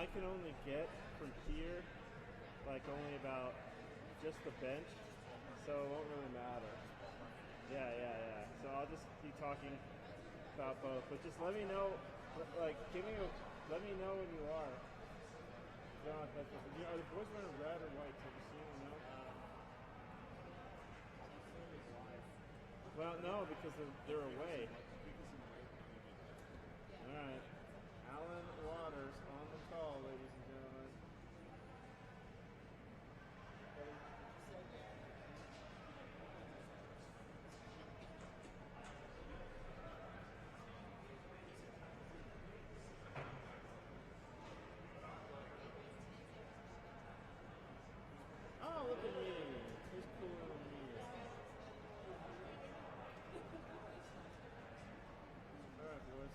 I can only get from here, like only about just the bench, so it won't really matter. Yeah. So I'll just be talking about both, but just let me know, like, let me know when you are. Are the boys wearing red or white? Have you seen them? No? Well, no, because they're away. All right. Alan Waters on the call, ladies and gentlemen. Oh, look at me. Who's cooler than me? All right, boys.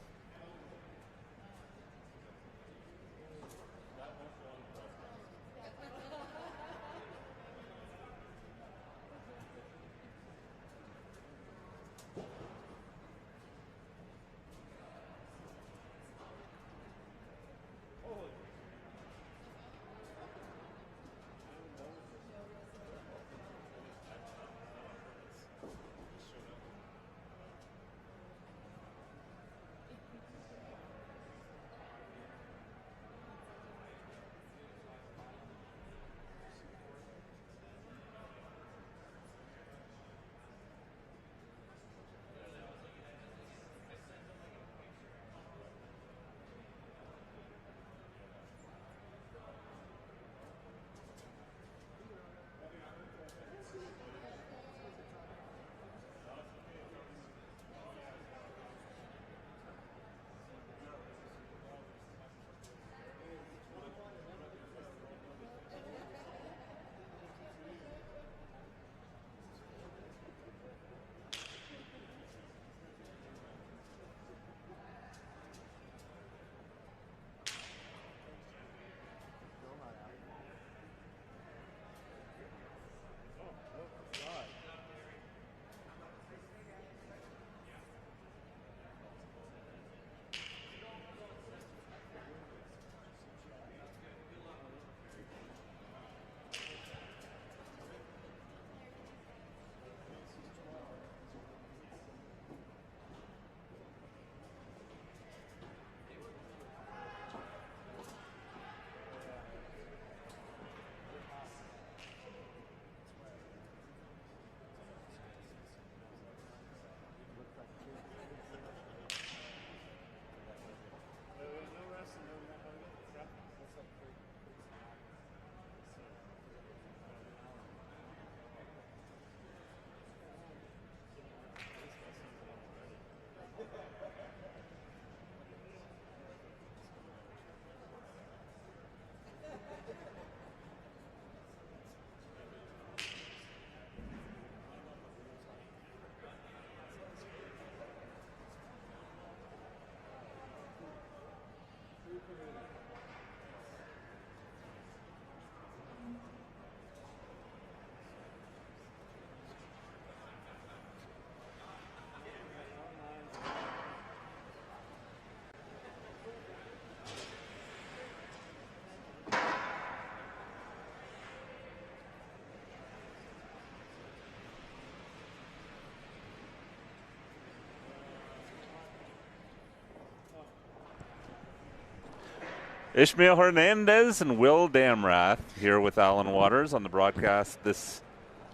Ishmael Hernandez and Will Damrath here with Alan Waters on the broadcast this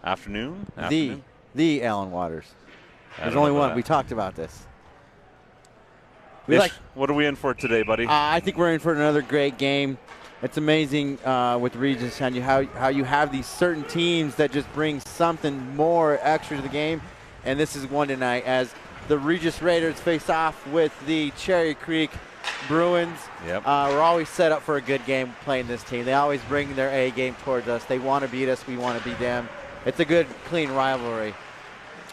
afternoon. The Alan Waters. There's only one. We talked about this. What are we in for today, buddy? I think we're in for another great game. It's amazing with Regis and how you have these certain teams that just bring something more extra to the game. And this is one tonight as the Regis Raiders face off with the Cherry Creek Bruins. Yep. We're always set up for a good game playing this team. They always bring their A game towards us. They want to beat us. We want to beat them. It's a good, clean rivalry.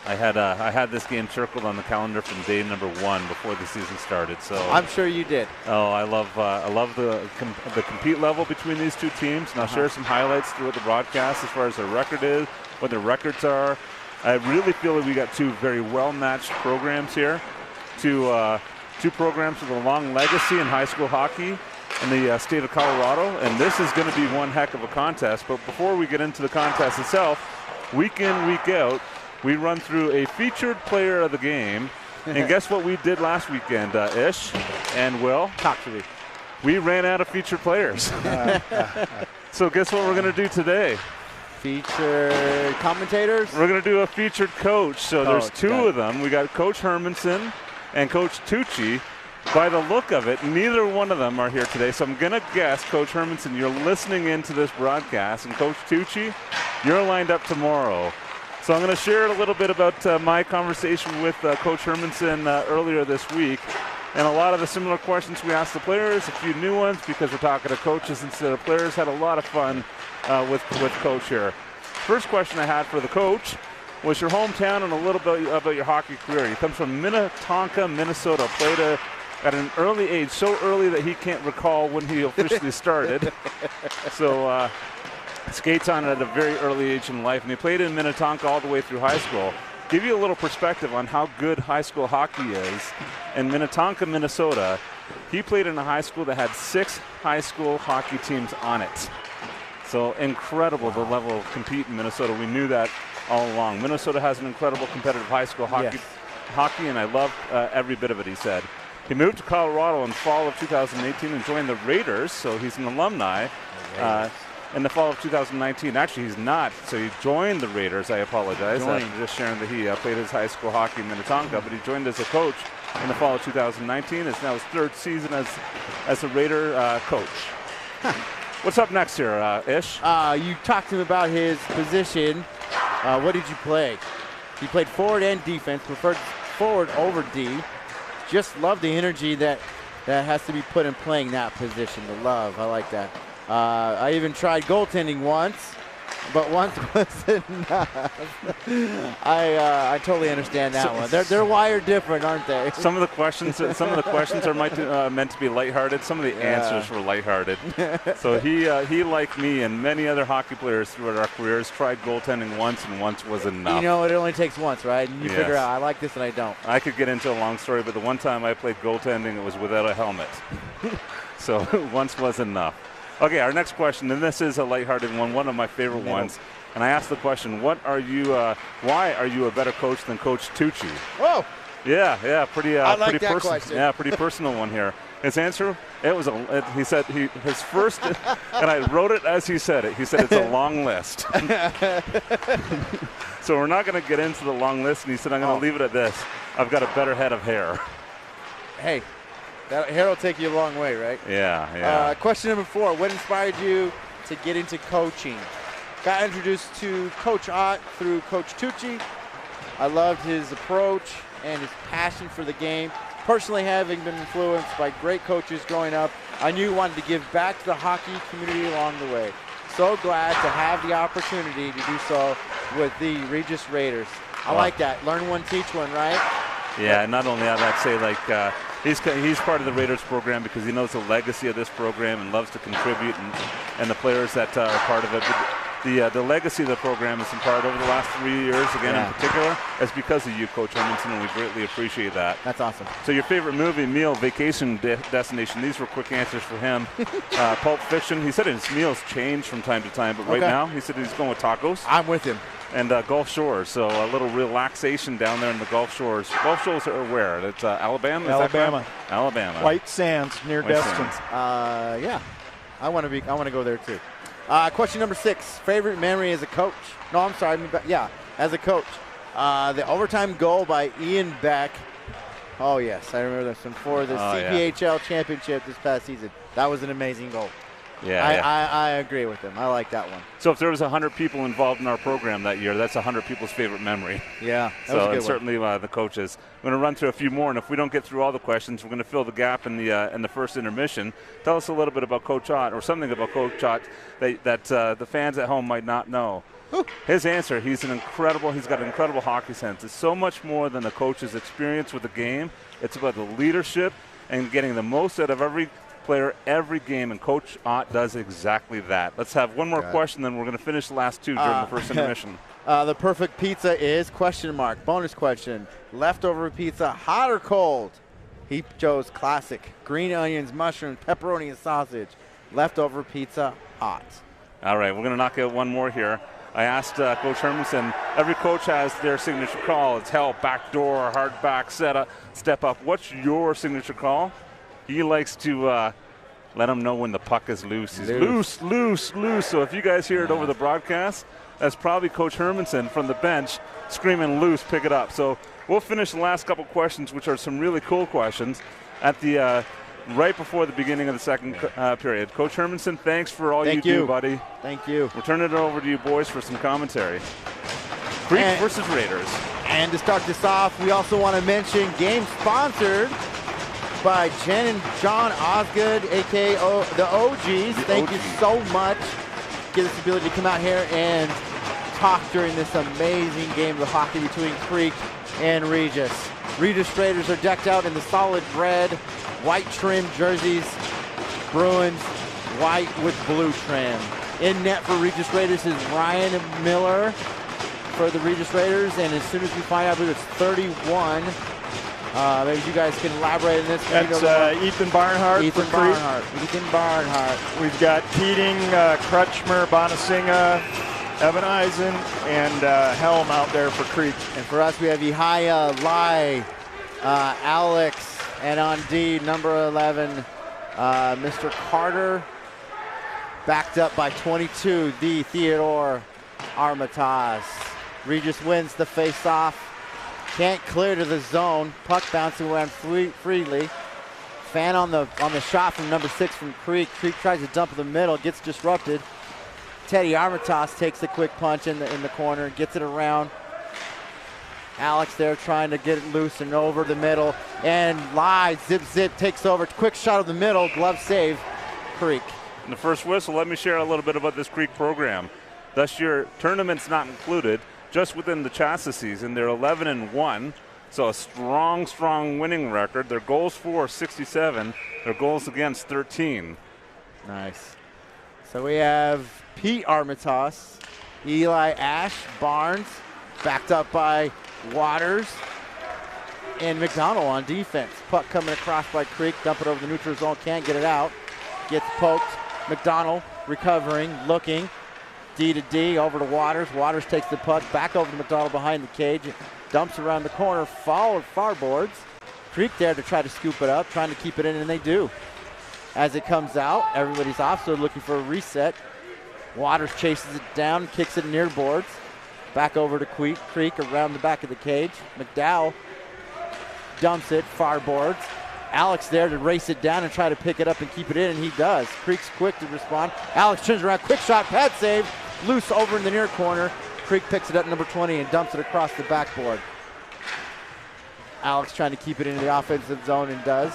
I had this game circled on the calendar from day number 1 before the season started. So I'm sure you did. Oh, I love the compete level between these two teams, and I'll share some highlights throughout the broadcast as far as their record is, what their records are. I really feel that we got two very well-matched programs here. Two programs with a long legacy in high school hockey, in the state of Colorado, and this is going to be one heck of a contest. But before we get into the contest itself, week in, week out, we run through a featured player of the game. And guess what we did last weekend, Ish and Will? Talk to me. We ran out of featured players. So guess what we're going to do today? Featured commentators? We're going to do a featured coach. So there's two of them. We got Coach Hermanson and Coach Tucci. By the look of it, neither one of them are here today. So I'm going to guess, Coach Hermanson, you're listening into this broadcast. And Coach Tucci, you're lined up tomorrow. So I'm going to share a little bit about my conversation with Coach Hermanson earlier this week. And a lot of the similar questions we asked the players, a few new ones because we're talking to coaches instead of players. Had a lot of fun with Coach here. First question I had for the coach was your hometown and a little bit about your hockey career. He comes from Minnetonka, Minnesota. Played at an early age, so early that he can't recall when he officially started. So skates on at a very early age in life, and he played in Minnetonka all the way through high school. Give you a little perspective on how good high school hockey is. In Minnetonka, Minnesota, he played in a high school that had 6 high school hockey teams on it. So incredible, the level of compete in Minnesota. We knew that all along. Minnesota has an incredible competitive high school hockey, and I love every bit of it, he said. He moved to Colorado in fall of 2018 and joined the Raiders, so he's an alumni. In the fall of 2019, actually he's not, so he joined the Raiders. I apologize. Just sharing that he played his high school hockey in Minnetonka, but he joined as a coach in the fall of 2019. It's now his 3rd season as a Raider coach. What's up next here, Ish? You talked to him about his position. What did you play? He played forward and defense, preferred forward over D. Just love the energy that has to be put in playing that position, the love. I like that. I even tried goaltending once, but once wasn't enough. I totally understand that one. They're wired different, aren't they? Some of the questions are meant to be lighthearted. Some of the answers were lighthearted. So he, like me and many other hockey players throughout our careers, tried goaltending once, and once was enough. You know, it only takes once, right? And you figure out, I like this and I don't. I could get into a long story, but the one time I played goaltending, it was without a helmet. So once was enough. Okay, our next question, and this is a lighthearted one of my favorite ones. And I asked the question, why are you a better coach than Coach Tucci? Whoa! Yeah, pretty I like pretty that question. Yeah, pretty personal one here. His answer, he said his first, and I wrote it as he said it. He said it's a long list. So we're not going to get into the long list, and he said I'm going to leave it at this. I've got a better head of hair. Hey. That hair will take you a long way, right? Yeah. Question number 4. What inspired you to get into coaching? Got introduced to Coach Ott through Coach Tucci. I loved his approach and his passion for the game. Personally, having been influenced by great coaches growing up, I knew he wanted to give back to the hockey community along the way. So glad to have the opportunity to do so with the Regis Raiders. I like that. Learn one, teach one, right? Yeah, and not only that, I'd say he's part of the Raiders program because he knows the legacy of this program and loves to contribute, and the players that are part of it. But the legacy of the program has been part over the last 3 years, again in particular, is because of you, Coach Hermanson, and we greatly appreciate that. That's awesome. So your favorite movie, meal, vacation destination, these were quick answers for him. Pulp Fiction, he said his meals change from time to time, but right now he said he's going with tacos. I'm with him. And Gulf Shores, so a little relaxation down there in the Gulf Shores. Gulf Shores are where? It's Alabama? Alabama. Alabama. White Sands, near Destin. Yeah, I want to go there too. Question number 6. Favorite memory as a coach? No, I'm sorry. As a coach. The overtime goal by Ian Beck. Oh yes, I remember this one for the CPHL championship this past season. That was an amazing goal. I agree with him. I like that one. So if there was 100 people involved in our program that year, that's 100 people's favorite memory. Yeah, that was a good one. Certainly the coaches. I'm going to run through a few more, and if we don't get through all the questions, we're going to fill the gap in the first intermission. Tell us a little bit about Coach Ott, or something about Coach Ott that the fans at home might not know. His answer, he's got an incredible hockey sense. It's so much more than the coach's experience with the game. It's about the leadership and getting the most out of every player every game, and Coach Ott does exactly that. Let's have one more question, then we're going to finish the last 2 during the first intermission. The perfect pizza is ? Bonus question. Leftover pizza, hot or cold? He chose classic. Green onions, mushrooms, pepperoni, and sausage. Leftover pizza, hot. All right, we're going to knock out one more here. I asked Coach Hermanson, every coach has their signature call. It's help, backdoor, hard back, step up. What's your signature call? He likes to let him know when the puck is loose. He's loose, loose, loose. So if you guys hear it over the broadcast, that's probably Coach Hermanson from the bench screaming loose, pick it up. So we'll finish the last couple questions, which are some really cool questions, at the right before the beginning of the second period. Coach Hermanson, thanks for all you do, buddy. Thank you. We'll turn it over to you boys for some commentary. Creek versus Raiders. And to start this off, we also want to mention game sponsored by Jen and John Osgood, a.k.a. the OGs. Thank you so much. Give us the ability to come out here and talk during this amazing game of hockey between Creek and Regis. Regis Raiders are decked out in the solid red, white trim jerseys. Bruins, white with blue trim. In net for Regis Raiders is Ryan Miller for the Regis Raiders, and as soon as we find out, I believe it's 31. Maybe you guys can elaborate on this. That's Ethan Barnhart. Ethan Barnhart. We've got Keating, Crutchmer, Bonasinga, Evan Eisen, and Helm out there for Creek. And for us, we have Ihaya, Lai, Alex, and on D, number 11, Mr. Carter, backed up by 22, the Theodore Armatas. Regis wins the face-off. Can't clear to the zone. Puck bouncing around freely. Fan on the shot from number 6 from Creek. Creek tries to dump in the middle, gets disrupted. Teddy Armatas takes a quick punch in the corner, gets it around. Alex there trying to get it loose and over the middle. And Lai, zip, takes over. Quick shot of the middle, glove save, Creek. In the first whistle, let me share a little bit about this Creek program. This year, tournaments not included. Just within the Chassa season, they're 11-1, so a strong winning record. Their goals for 67, their goals against 13. Nice. So we have Pete Armatas, Eli Ash, Barnes, backed up by Waters, and McDonald on defense. Puck coming across by Creek, dump it over the neutral zone, can't get it out. Gets poked. McDonald recovering, looking. D to D, over to Waters. Waters takes the puck back over to McDonald behind the cage. Dumps around the corner, far boards. Creek there to try to scoop it up, trying to keep it in, and they do. As it comes out, everybody's off, so looking for a reset. Waters chases it down, kicks it near boards. Back over to Creek around the back of the cage. McDowell dumps it, far boards. Alex there to race it down and try to pick it up and keep it in, and he does. Creek's quick to respond. Alex turns around, quick shot, pad save. Loose over in the near corner. Creek picks it up, number 20, and dumps it across the backboard. Alex trying to keep it into the offensive zone and does.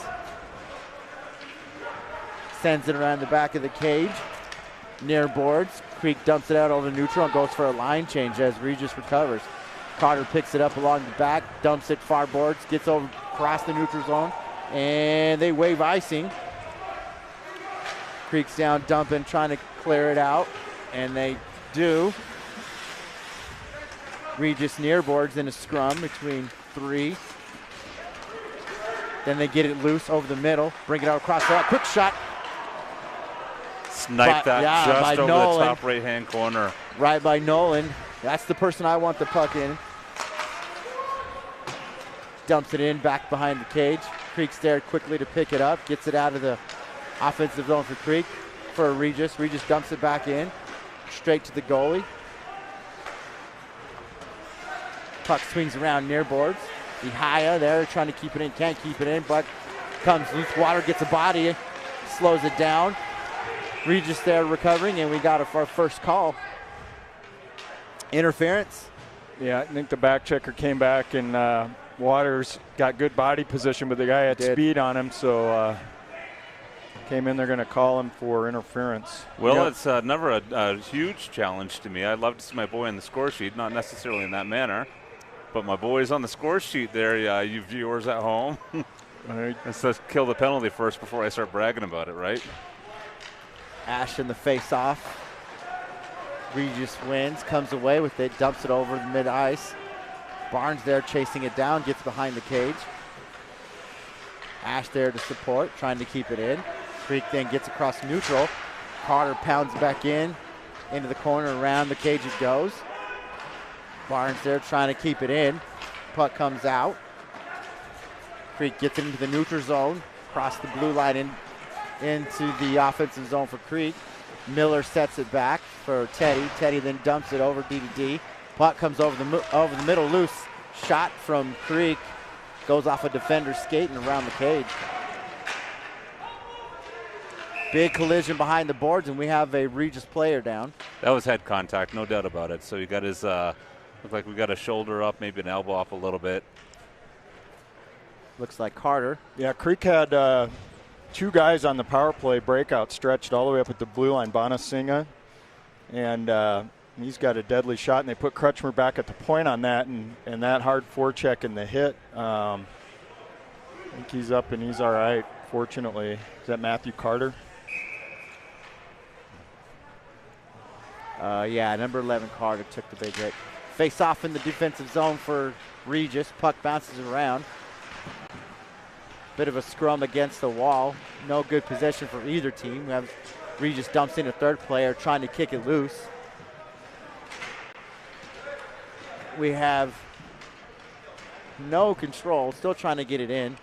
Sends it around the back of the cage. Near boards. Creek dumps it out over neutral and goes for a line change as Regis recovers. Carter picks it up along the back, dumps it far boards, gets over across the neutral zone, and they wave icing. Creek's down dumping, trying to clear it out, and they do. Regis near boards in a scrum between 3. Then they get it loose over the middle, bring it out across the quick shot. Snipe that just over Nolan. The top right-hand corner. Right by Nolan. That's the person I want the puck in. Dumps it in, back behind the cage. Creek's there quickly to pick it up. Gets it out of the offensive zone for Creek. For Regis. Regis dumps it back in. Straight to the goalie. Puck swings around near boards. Ihaya there trying to keep it in. Can't keep it in, but comes loose. Water gets a body. Slows it down. Regis there recovering, and we got our first call. Interference. Yeah, I think the back checker came back, and Waters got good body position, but the guy had speed on him, so came in. They're going to call him for interference. Well, it's never a huge challenge to me. I'd love to see my boy on the score sheet, not necessarily in that manner, but my boy's on the score sheet there, you viewers at home. Let's kill the penalty first before I start bragging about it, right? Ash in the face-off. Regis wins, comes away with it, dumps it over the mid-ice. Barnes there chasing it down, gets behind the cage. Ash there to support, trying to keep it in. Creek then gets across neutral. Carter pounds back in, into the corner, around the cage it goes. Barnes there trying to keep it in. Puck comes out. Creek gets it into the neutral zone, across the blue line into the offensive zone for Creek. Miller sets it back for Teddy. Teddy then dumps it over D. Puck comes over the middle, loose. Shot from Creek. Goes off a defender's skate and around the cage. Big collision behind the boards, and we have a Regis player down. That was head contact, no doubt about it. So he got his, looked like we got a shoulder up, maybe an elbow up a little bit. Looks like Carter. Yeah, Creek had 2 guys on the power play breakout stretched all the way up at the blue line, Bonasinga, and he's got a deadly shot, and they put Crutchmer back at the point on that, and that hard forecheck and the hit. I think he's up and he's all right, fortunately. Is that Matthew Carter? Yeah, number 11 Carter took the big hit. Face off in the defensive zone for Regis. Puck bounces around. Bit of a scrum against the wall. No good possession for either team. We have Regis dumps in a third player trying to kick it loose. We have no control, still trying to get it in.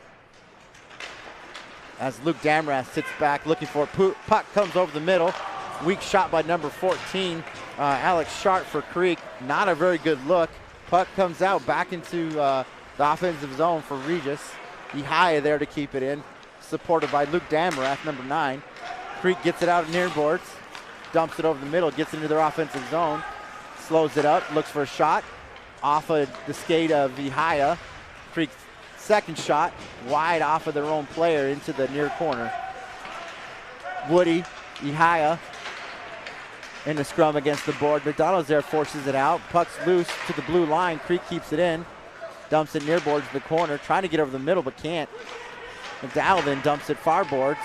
As Luke Damrath sits back looking for it. Puck comes over the middle. Weak shot by number 14, Alex Sharp for Creek. Not a very good look. Puck comes out back into the offensive zone for Regis. Ihaya there to keep it in, supported by Luke Damrath, number 9. Creek gets it out near boards, dumps it over the middle, gets into their offensive zone, slows it up, looks for a shot. Off of the skate of Ihaya. Creek's second shot, wide off of their own player into the near corner. Woody, Ihaya, in the scrum against the board. McDonald's there, forces it out. Puck's loose to the blue line. Creek keeps it in. Dumps it near boards to the corner. Trying to get over the middle, but can't. McDowell then dumps it far boards.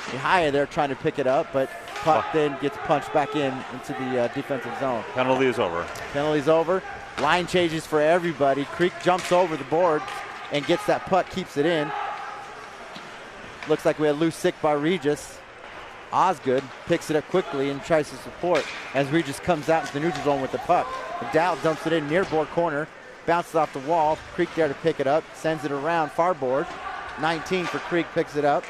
Ihaya there trying to pick it up, but puck then gets punched back into the defensive zone. Penalty is over. Penalty's over. Line changes for everybody. Creek jumps over the board and gets that puck, keeps it in. Looks like we had loose stick by Regis. Osgood picks it up quickly and tries to support as Regis comes out into the neutral zone with the puck. McDowell dumps it in near board corner, bounces off the wall. Creek there to pick it up, sends it around far board. 19 for Creek, picks it up.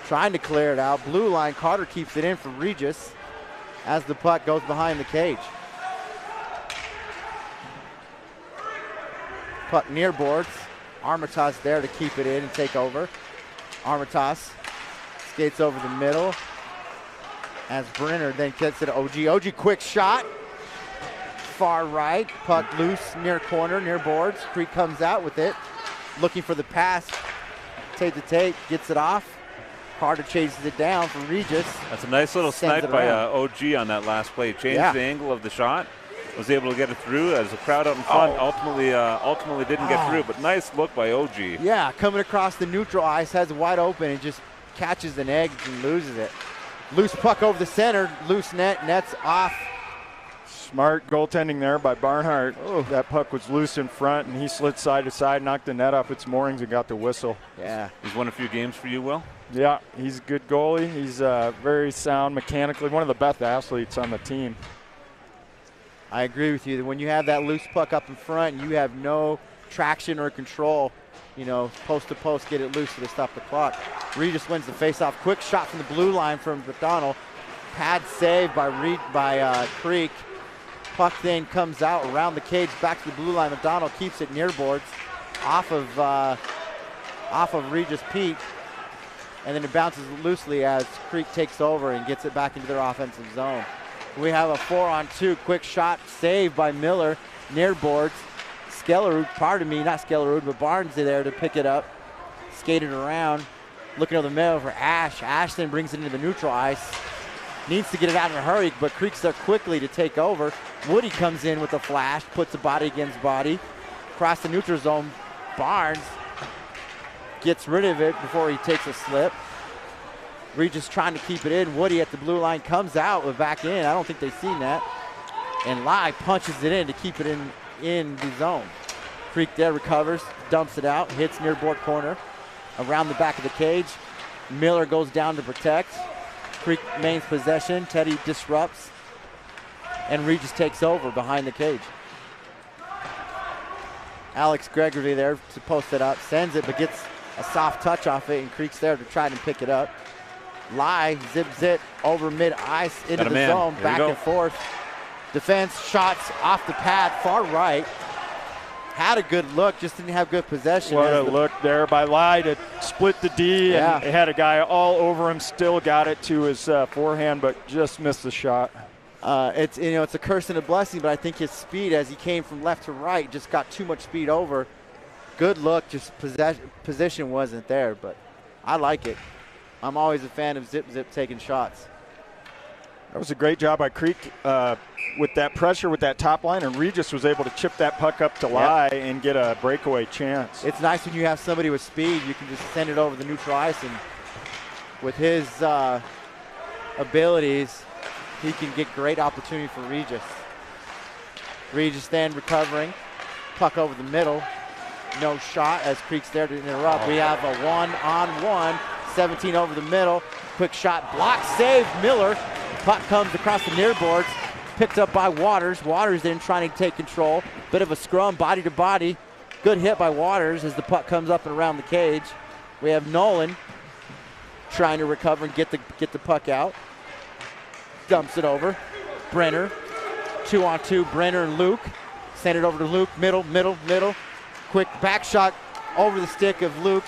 Trying to clear it out. Blue line, Carter keeps it in for Regis as the puck goes behind the cage. Puck near boards. Armitage there to keep it in and take over. Armitage skates over the middle as Brenner then gets it to OG. OG quick shot. Far right. Puck loose near corner, near boards. Creek comes out with it. Looking for the pass. Take the tape. Gets it off. Carter chases it down for Regis. That's a nice little snipe by OG on that last play. Changed the angle of the shot. Was able to get it through as the crowd out in front ultimately didn't get through, but nice look by OG. Yeah, coming across the neutral ice, has it wide open and just catches an egg and loses it. Loose puck over the center, loose net's off. Smart goaltending there by Barnhart. Oh, that puck was loose in front, and he slid side to side, knocked the net off its moorings, and got the whistle. Yeah. He's won a few games for you, Will? Yeah, he's a good goalie. He's very sound mechanically, one of the best athletes on the team. I agree with you that when you have that loose puck up in front and you have no traction or control, you know, post to post, get it loose to stop the clock. Regis wins the faceoff. Quick shot from the blue line from McDonald. Pad save by Creek. Puck then comes out around the cage, back to the blue line. McDonald keeps it near boards, off of Regis Pete, and then it bounces loosely as Creek takes over and gets it back into their offensive zone. We have a 4-on-2 quick shot saved by Miller near boards. But Barnes is there to pick it up. Skated around, looking over the middle for Ash. Ash then brings it into the neutral ice. Needs to get it out in a hurry, but Creek's there quickly to take over. Woody comes in with a flash, puts a body against body. Across the neutral zone, Barnes gets rid of it before he takes a slip. Regis trying to keep it in. Woody at the blue line comes out with back in. I don't think they've seen that. And Lai punches it in to keep it in the zone. Creek there recovers, dumps it out, hits near board corner. around the back of the cage. Miller goes down to protect. Creek mains possession. Teddy disrupts. And Regis takes over behind the cage. Alex Gregory there to post it up. Sends it, but gets a soft touch off it, and Creek's there to try and pick it up. Lai zips it over mid-ice into the zone, back and forth. Defense, shots off the pad, far right. Had a good look, just didn't have good possession. What a look there by Lai to split the D, and had a guy all over him, still got it to his forehand, but just missed the shot. It's a curse and a blessing, but I think his speed as he came from left to right just got too much speed over. Good look, just position wasn't there, but I like it. I'm always a fan of Zip taking shots. That was a great job by Creek with that pressure, with that top line, and Regis was able to chip that puck up to Lai and get a breakaway chance. It's nice when you have somebody with speed, you can just send it over the neutral ice, and with his abilities, he can get great opportunity for Regis. Regis then recovering, puck over the middle, no shot as Creek's there to interrupt. We have a 1-on-1, 17 over the middle, quick shot, block, save, Miller. Puck comes across the near boards, picked up by Waters. Waters then trying to take control. Bit of a scrum, body to body. Good hit by Waters as the puck comes up and around the cage. We have Nolan trying to recover and get the puck out. Dumps it over. Brenner, 2-on-2, Brenner and Luke. Send it over to Luke, middle. Quick back shot over the stick of Luke.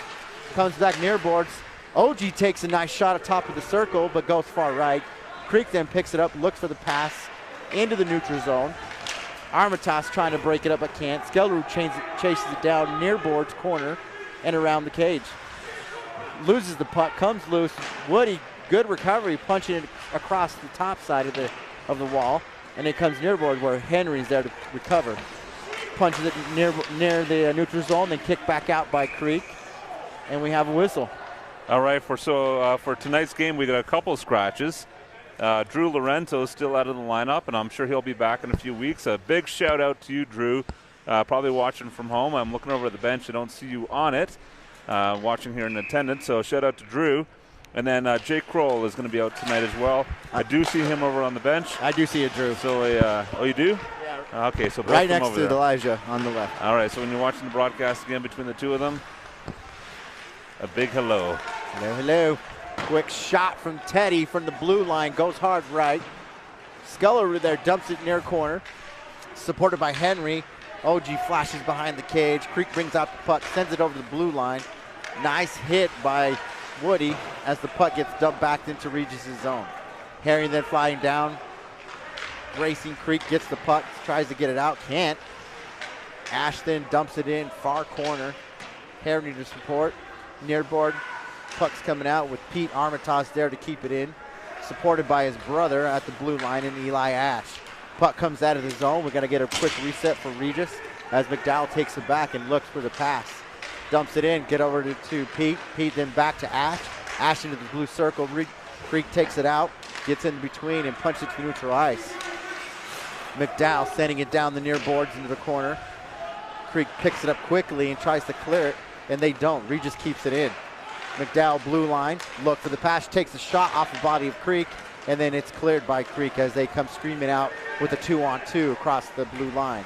Comes back near boards. OG takes a nice shot at top of the circle, but goes far right. Creek then picks it up, looks for the pass into the neutral zone. Armitage trying to break it up, but can't. Skellerud chases it down near boards, corner, and around the cage. Loses the puck, comes loose. Woody, good recovery, punching it across the top side of the wall, and it comes near board where Henry's there to recover. Punches it near the neutral zone, then kicked back out by Creek, and we have a whistle. All right, for tonight's game, we got a couple of scratches. Drew Lorenzo is still out of the lineup, and I'm sure he'll be back in a few weeks. A big shout out to you, Drew. Probably watching from home. I'm looking over at the bench. I don't see you on it. Watching here in attendance, so shout out to Drew. And then Jake Kroll is going to be out tonight as well. I do see him over on the bench. I do see it, Drew. So, oh, you do? Yeah. Okay, so both right next over to there. Elijah on the left. All right, so when you're watching the broadcast again between the two of them, a big hello. Hello. Quick shot from Teddy from the blue line, goes hard right. Scullerud there dumps it near corner, supported by Henry. OG flashes behind the cage. Creek brings out the puck, sends it over the blue line. Nice hit by Woody as the puck gets dumped back into Regis' zone. Henry then flying down. Racing Creek gets the puck, tries to get it out, can't. Ashton dumps it in, far corner. Henry to support, near board. Puck's coming out with Pete Armitage there to keep it in. Supported by his brother at the blue line in Eli Ash. Puck comes out of the zone. We're going to get a quick reset for Regis as McDowell takes it back and looks for the pass. Dumps it in, get over to Pete. Pete then back to Ash. Ash into the blue circle. Creek takes it out, gets in between and punches it to neutral ice. McDowell sending it down the near boards into the corner. Creek picks it up quickly and tries to clear it, and they don't. Regis keeps it in. McDowell blue line, look for the pass, takes a shot off the body of Creek, and then it's cleared by Creek as they come screaming out with a 2-on-2 across the blue line.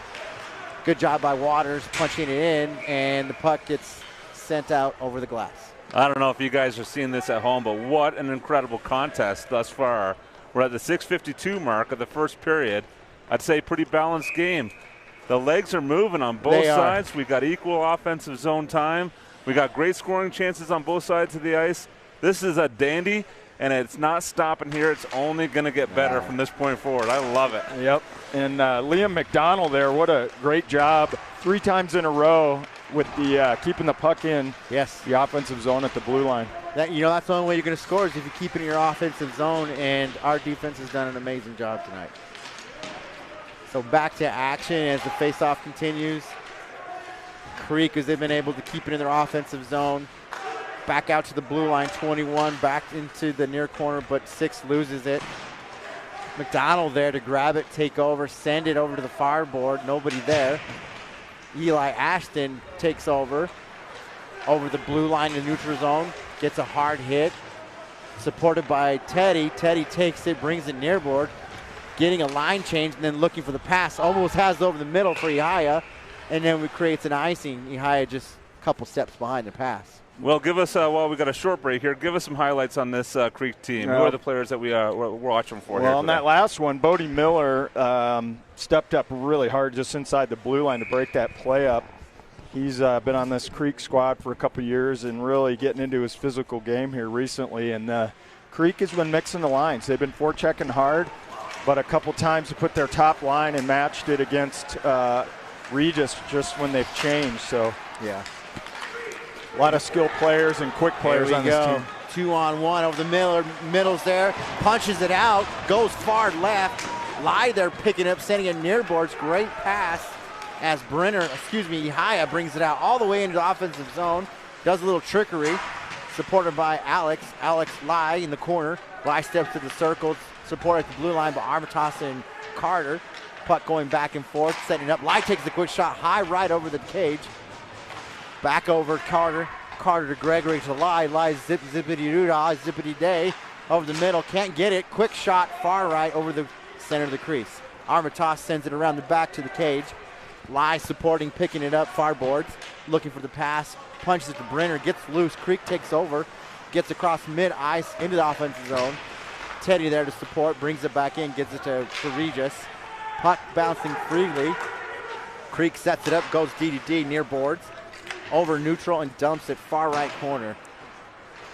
Good job by Waters punching it in, and the puck gets sent out over the glass. I don't know if you guys are seeing this at home, but what an incredible contest thus far. We're at the 6:52 mark of the first period. I'd say pretty balanced game. The legs are moving on both sides. We've got equal offensive zone time. We got great scoring chances on both sides of the ice. This is a dandy, and it's not stopping here. It's only going to get better from this point forward. I love it. Yep. And Liam McDonald there, what a great job. 3 times in a row with the keeping the puck in. Yes. The offensive zone at the blue line. That's the only way you're going to score is if you keep it in your offensive zone, and our defense has done an amazing job tonight. So back to action as the faceoff continues. Creek, as they've been able to keep it in their offensive zone. Back out to the blue line, 21, back into the near corner, but 6 loses it. McDonald there to grab it, take over, send it over to the far board, nobody there. Eli Ashton takes over, over the blue line in the neutral zone. Gets a hard hit. Supported by Teddy. Teddy takes it, brings it near board. Getting a line change and then looking for the pass. Almost has it over the middle for Ihaya. And then it creates an icing. Ihaya just a couple steps behind the pass. Well, give us, while we got a short break here, give us some highlights on this Creek team. Who are the players that we're watching for here? Well, on that last one, Bodie Miller stepped up really hard just inside the blue line to break that play up. He's been on this Creek squad for a couple years and really getting into his physical game here recently. And Creek has been mixing the lines. They've been forechecking hard, but a couple times they put their top line and matched it against Regis just when they've changed. So, yeah. A lot of skilled players and quick players on this team. 2-on-1 over the middle's there, punches it out, goes far left. Lai there picking up, sending it near boards. Great pass as Ihaya brings it out all the way into the offensive zone. Does a little trickery, supported by Alex. Alex Lai in the corner. Lai steps to the circle, supported at the blue line by Armitage and Carter. Puck going back and forth, setting it up. Lai takes the quick shot high right over the cage. Back over Carter. Carter to Gregory to Lai. Lai zippity day over the middle. Can't get it. Quick shot far right over the center of the crease. Armitage sends it around the back to the cage. Lai supporting, picking it up, far boards. Looking for the pass. Punches it to Brenner. Gets loose. Creek takes over. Gets across mid-ice into the offensive zone. Teddy there to support. Brings it back in. Gives it to Regis. Puck bouncing freely. Creek sets it up. Goes D-to-D near boards. Over neutral and dumps it far right corner.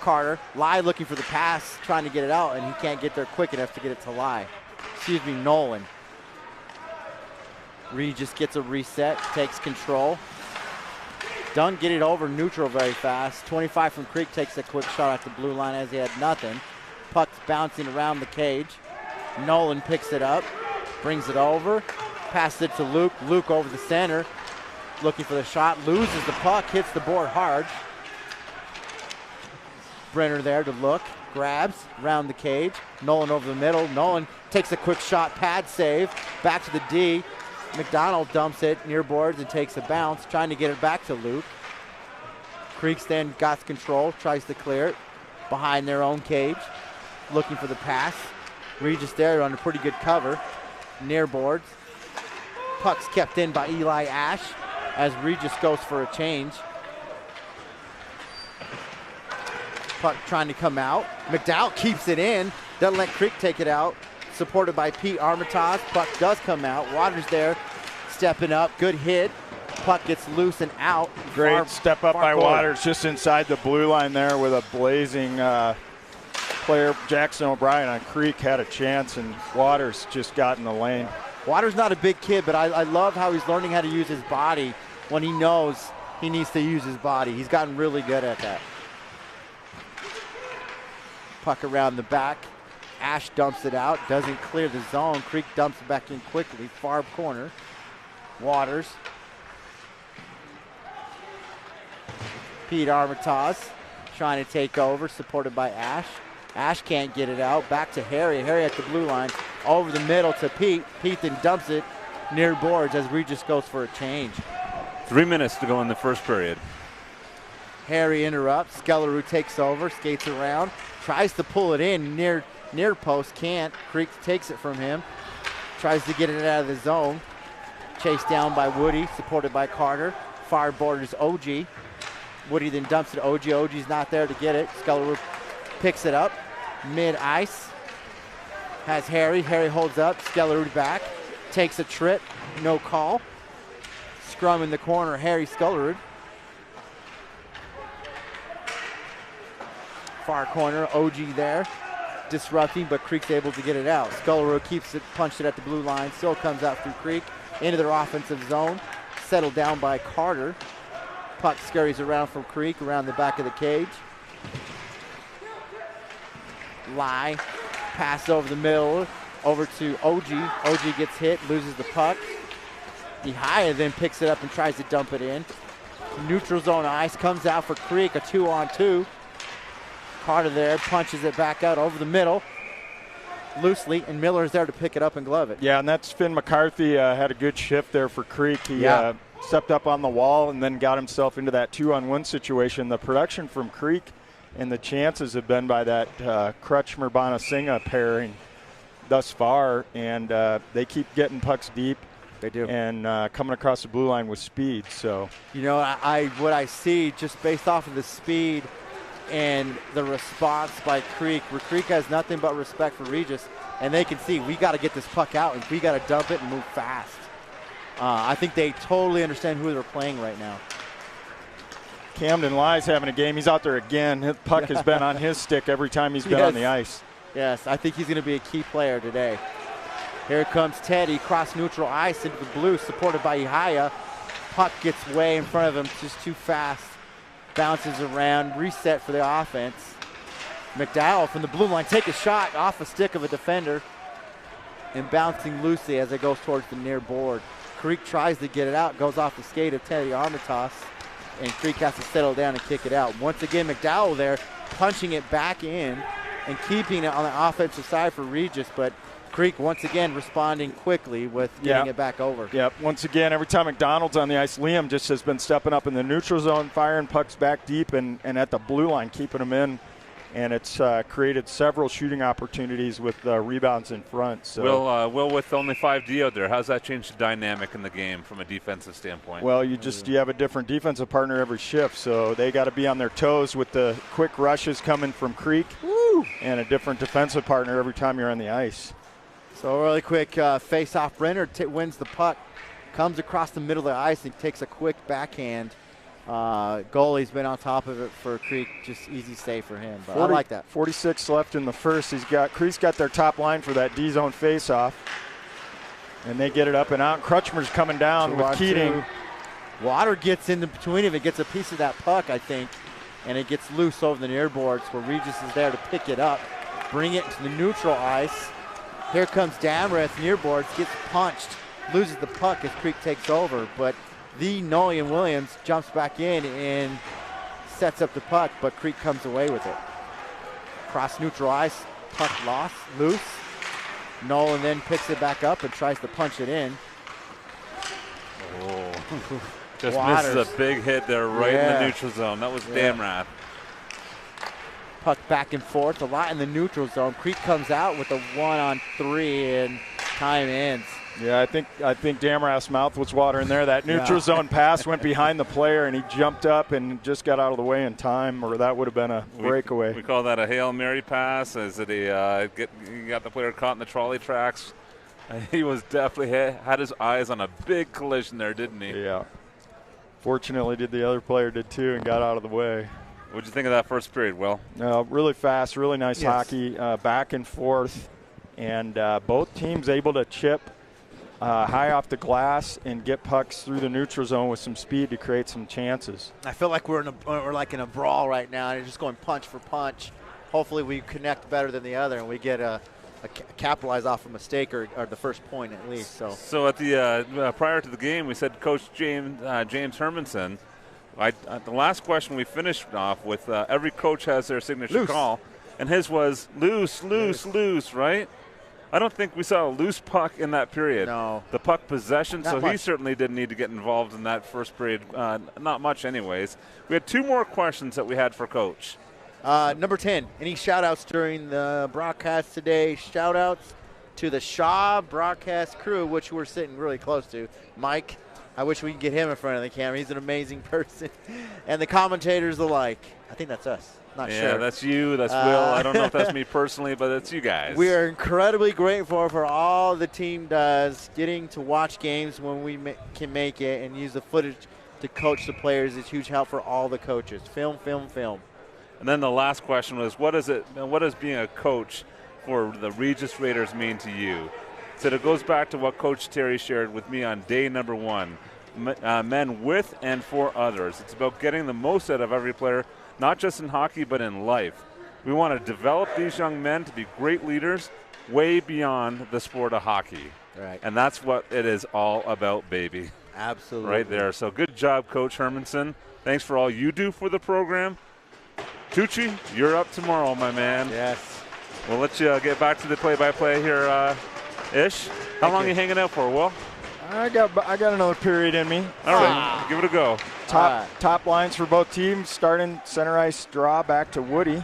Carter. Lai looking for the pass, trying to get it out, and he can't get there quick enough to get it to Lai. Nolan. Regis gets a reset, takes control. Don't get it over neutral very fast. 25 from Creek takes a quick shot at the blue line as he had nothing. Puck's bouncing around the cage. Nolan picks it up, brings it over, passes it to Luke. Luke over the center. Looking for the shot, loses the puck, hits the board hard. Brenner there to look, grabs around the cage. Nolan over the middle. Nolan takes a quick shot, pad save, back to the D. McDonald dumps it near boards and takes a bounce, trying to get it back to Luke. Creeks then got control, tries to clear it behind their own cage. Looking for the pass. Regis there under pretty good cover, near boards. Puck's kept in by Eli Ash as Regis goes for a change. Puck trying to come out. McDowell keeps it in, doesn't let Creek take it out. Supported by Pete Armitage. Puck does come out. Waters there, stepping up. Good hit. Puck gets loose and out. Great step up by Waters just inside the blue line there with a blazing player. Jackson O'Brien on Creek had a chance, and Waters just got in the lane. Waters not a big kid, but I love how he's learning how to use his body when he knows he needs to use his body. He's gotten really good at that. Puck around the back. Ash dumps it out, doesn't clear the zone. Creek dumps it back in quickly, far corner. Waters. Pete Armitage trying to take over, supported by Ash. Ash can't get it out, back to Harry. Harry at the blue line, over the middle to Pete. Pete then dumps it near boards as Regis goes for a change. 3 minutes to go in the first period. Harry interrupts, Skellerud takes over, skates around, tries to pull it in near post, can't. Creek takes it from him, tries to get it out of the zone. Chased down by Woody, supported by Carter. Far borders OG. Woody then dumps it to OG. OG's not there to get it. Skellerud picks it up, mid-ice. Has Harry. Harry holds up, Skellerud back. Takes a trip, no call. Scrum in the corner, Harry Skellerud. Far corner, OG there. Disrupting, but Creek's able to get it out. Skellerud keeps it, punched it at the blue line, still comes out through Creek, into their offensive zone, settled down by Carter. Puck scurries around from Creek, around the back of the cage. Lai, pass over the middle, over to OG. OG gets hit, loses the puck. Ihaya then picks it up and tries to dump it in. Neutral zone ice, comes out for Creek, a 2-on-2. Carter there, punches it back out over the middle, loosely, and Miller's there to pick it up and glove it. Yeah, and that's Finn McCarthy had a good shift there for Creek. He stepped up on the wall and then got himself into that 2-on-1 situation. The production from Creek and the chances have been by that Crutchmer-Bonasinga pairing thus far, and they keep getting pucks deep. They do. And coming across the blue line with speed. So, you know, what I see just based off of the speed and the response by Creek, where Creek has nothing but respect for Regis, and they can see we got to get this puck out and we got to dump it and move fast. I think they totally understand who they're playing right now. Camden Lie's having a game. He's out there again. His puck has been on his stick every time he's been on the ice. Yes, I think he's going to be a key player today. Here comes Teddy, cross neutral ice into the blue, supported by Ihaya. Puck gets way in front of him, just too fast. Bounces around, reset for the offense. McDowell from the blue line, take a shot off a stick of a defender and bouncing loosely as it goes towards the near board. Creek tries to get it out, goes off the skate of Teddy Armitage, and Creek has to settle down and kick it out. Once again, McDowell there, punching it back in and keeping it on the offensive side for Regis, but Creek once again responding quickly with getting it back over. Yep. Once again, every time McDonald's on the ice, Liam just has been stepping up in the neutral zone, firing pucks back deep and at the blue line, keeping them in. And it's created several shooting opportunities with rebounds in front. So. Will, with only 5D out there, how's that changed the dynamic in the game from a defensive standpoint? Well, you have a different defensive partner every shift, so they got to be on their toes with the quick rushes coming from Creek. Woo! And a different defensive partner every time you're on the ice. So really quick face-off. Brenner wins the puck, comes across the middle of the ice and takes a quick backhand. Goalie's been on top of it for Creek, just easy save for him. But I like that. 46 left in the first. Creek's got their top line for that D-zone face-off. And they get it up and out. Crutchmer's coming down with Keating. Water gets in between him. It gets a piece of that puck, I think, and it gets loose over the near boards where Regis is there to pick it up, bring it to the neutral ice. Here comes Damreth, near boards, gets punched, loses the puck as Creek takes over, but the Nolan Williams jumps back in and sets up the puck, but Creek comes away with it. Cross neutral ice, puck lost, loose. Nolan then picks it back up and tries to punch it in. Oh, just misses a big hit there right in the neutral zone. That was Damrath. Puck back and forth, a lot in the neutral zone. Creek comes out with a 1-on-3 and time ends. Yeah, I think Damrath's mouth was watering there. That neutral zone pass went behind the player, and he jumped up and just got out of the way in time, or that would have been a breakaway. We call that a Hail Mary pass. As it he got the player caught in the trolley tracks. He was definitely had his eyes on a big collision there, didn't he? Yeah. Fortunately, the other player did too and got out of the way. What'd you think of that first period, Will? Really fast, really nice hockey, back and forth, and both teams able to chip high off the glass and get pucks through the neutral zone with some speed to create some chances. I feel like we're like in a brawl right now, and it's just going punch for punch. Hopefully, we connect better than the other, and we get capitalize off a mistake or the first point at least. So at the prior to the game, we said Coach James Hermanson. The last question we finished off with, every coach has their signature call, and his was loose, right? I don't think we saw a loose puck in that period. No. The puck possession, Not much. He certainly didn't need to get involved in that first period. Not much anyways. We had two more questions that we had for Coach. Number 10, any shout-outs during the broadcast today? Shout-outs to the Shaw broadcast crew, which we're sitting really close to. Mike, I wish we could get him in front of the camera. He's an amazing person. And the commentators alike. I think that's us. Not sure. Yeah, that's you. That's Will. I don't know if that's me personally, but it's you guys. We are incredibly grateful for all the team does. Getting to watch games when we can make it and use the footage to coach the players is huge help for all the coaches. Film. And then the last question was, what does being a coach for the Regis Raiders mean to you? So it goes back to what Coach Terry shared with me on day number 1. Men with and for others. It's about getting the most out of every player, not just in hockey, but in life. We want to develop these young men to be great leaders way beyond the sport of hockey. Right. And that's what it is all about, baby. Absolutely. Right there. So good job, Coach Hermanson. Thanks for all you do for the program. Tucci, you're up tomorrow, my man. Yes. We'll let you get back to the play-by-play here, Ish. How long are you hanging out for, Will? I got another period in me. All right, give it a go. Top lines for both teams. Starting center ice draw back to Woody.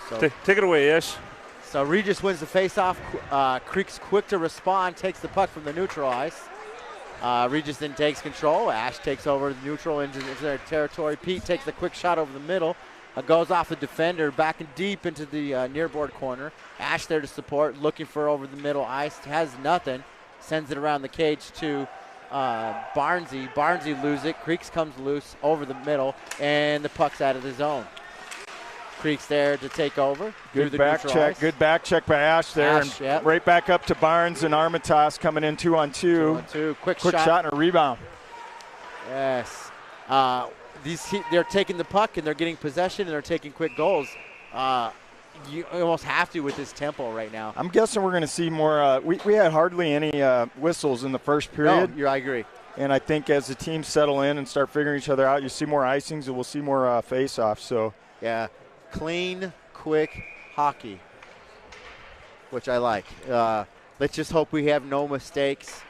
So take it away, Ish. So Regis wins the faceoff. Creek's quick to respond, takes the puck from the neutral ice. Regis then takes control. Ash takes over the neutral into their territory. Pete takes the quick shot over the middle. Goes off the defender, back and deep into the near board corner. Ash there to support, looking for over the middle ice. Has nothing. Sends it around the cage to Barnesy. Barnesy loses it. Creeks comes loose over the middle, and the puck's out of the zone. Creek's there to take over. Good back check. Good back check by Ash there. Right back up to Barnes and Armitage coming in 2-on-2. 2-on-2. Quick shot and a rebound. Yes. They're taking the puck and they're getting possession and they're taking quick goals. You almost have to with this tempo right now. I'm guessing we're going to see more. We had hardly any whistles in the first period. No, I agree. And I think as the teams settle in and start figuring each other out, you see more icings and we'll see more face-offs. So yeah. Clean, quick hockey, which I like. Let's just hope we have no mistakes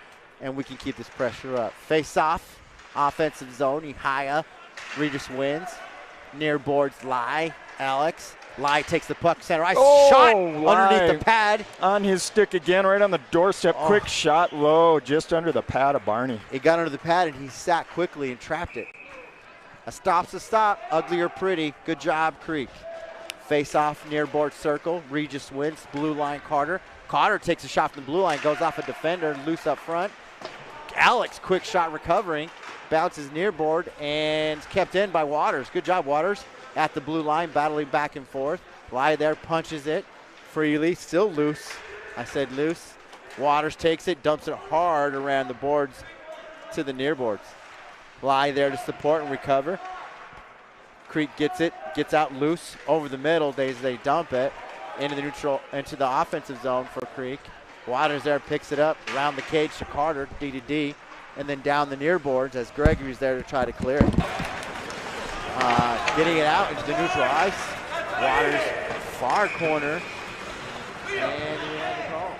and we can keep this pressure up. Face off, offensive zone, Ihaya. Regis wins. Near boards, Alex. Takes the puck center ice. Shot underneath the pad. On his stick again, right on the doorstep. Quick shot low, just under the pad of Barney. It got under the pad and he sat quickly and trapped it. A stop's a stop, ugly or pretty. Good job, Creek. Face off near board circle. Regis wins. Blue line Carter. Carter takes a shot from the blue line, goes off a defender, loose up front. Alex, quick shot recovering. Bounces near board and kept in by Waters. Good job, Waters. At the blue line, battling back and forth. Lie there, punches it freely. Still loose. I said loose. Waters takes it, dumps it hard around the boards to the near boards. Lie there to support and recover. Creek gets it, gets out loose over the middle. They dump it into the offensive zone for Creek. Waters there picks it up around the cage to Carter, D, and then down the near boards as Gregory's there to try to clear it. Getting it out into the neutral ice. Waters far corner, and we have the call.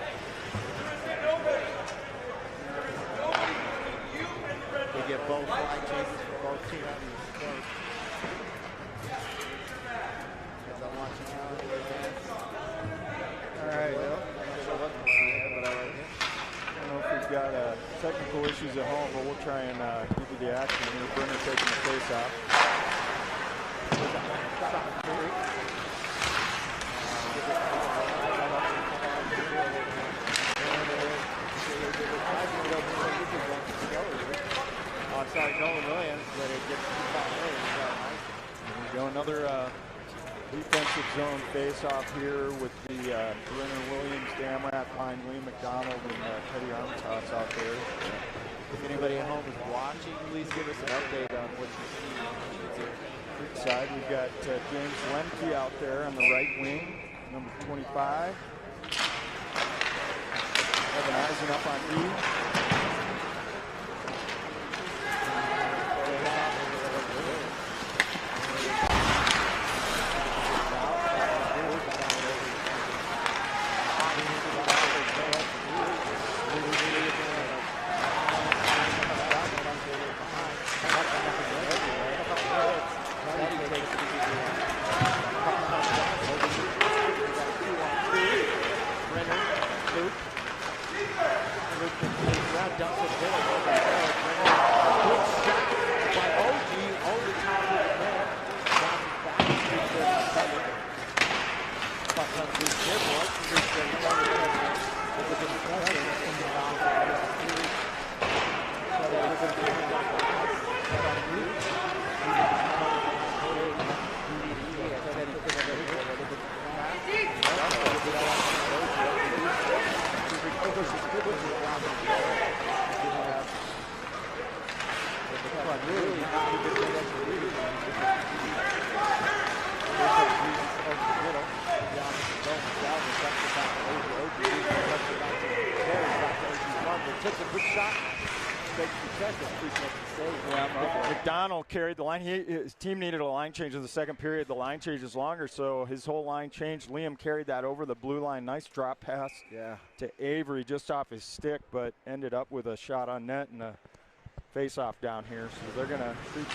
They get both line changes for both teams. All right. I don't know if we've got technical issues at home, but we'll try and give you the action here. Brenner taking the face off. Sorry, Nolan Williams, but it gets too far away. There we go, another defensive zone face-off here with the Brenner Williams, Damrat, Pine, William McDonald, and Teddy Armitage out there. If anybody at home is watching, please give us an update on what you see. Creek side, we've got James Lemke out there on the right wing, number 25. Evan Eisen up on D. great success. That's pretty much the same. Yeah, McDonald carried the line. His team needed a line change in the second period. The line change is longer, so his whole line changed. Liam carried that over the blue line. Nice drop pass to Avery just off his stick, but ended up with a shot on net and a face-off down here. So Creek's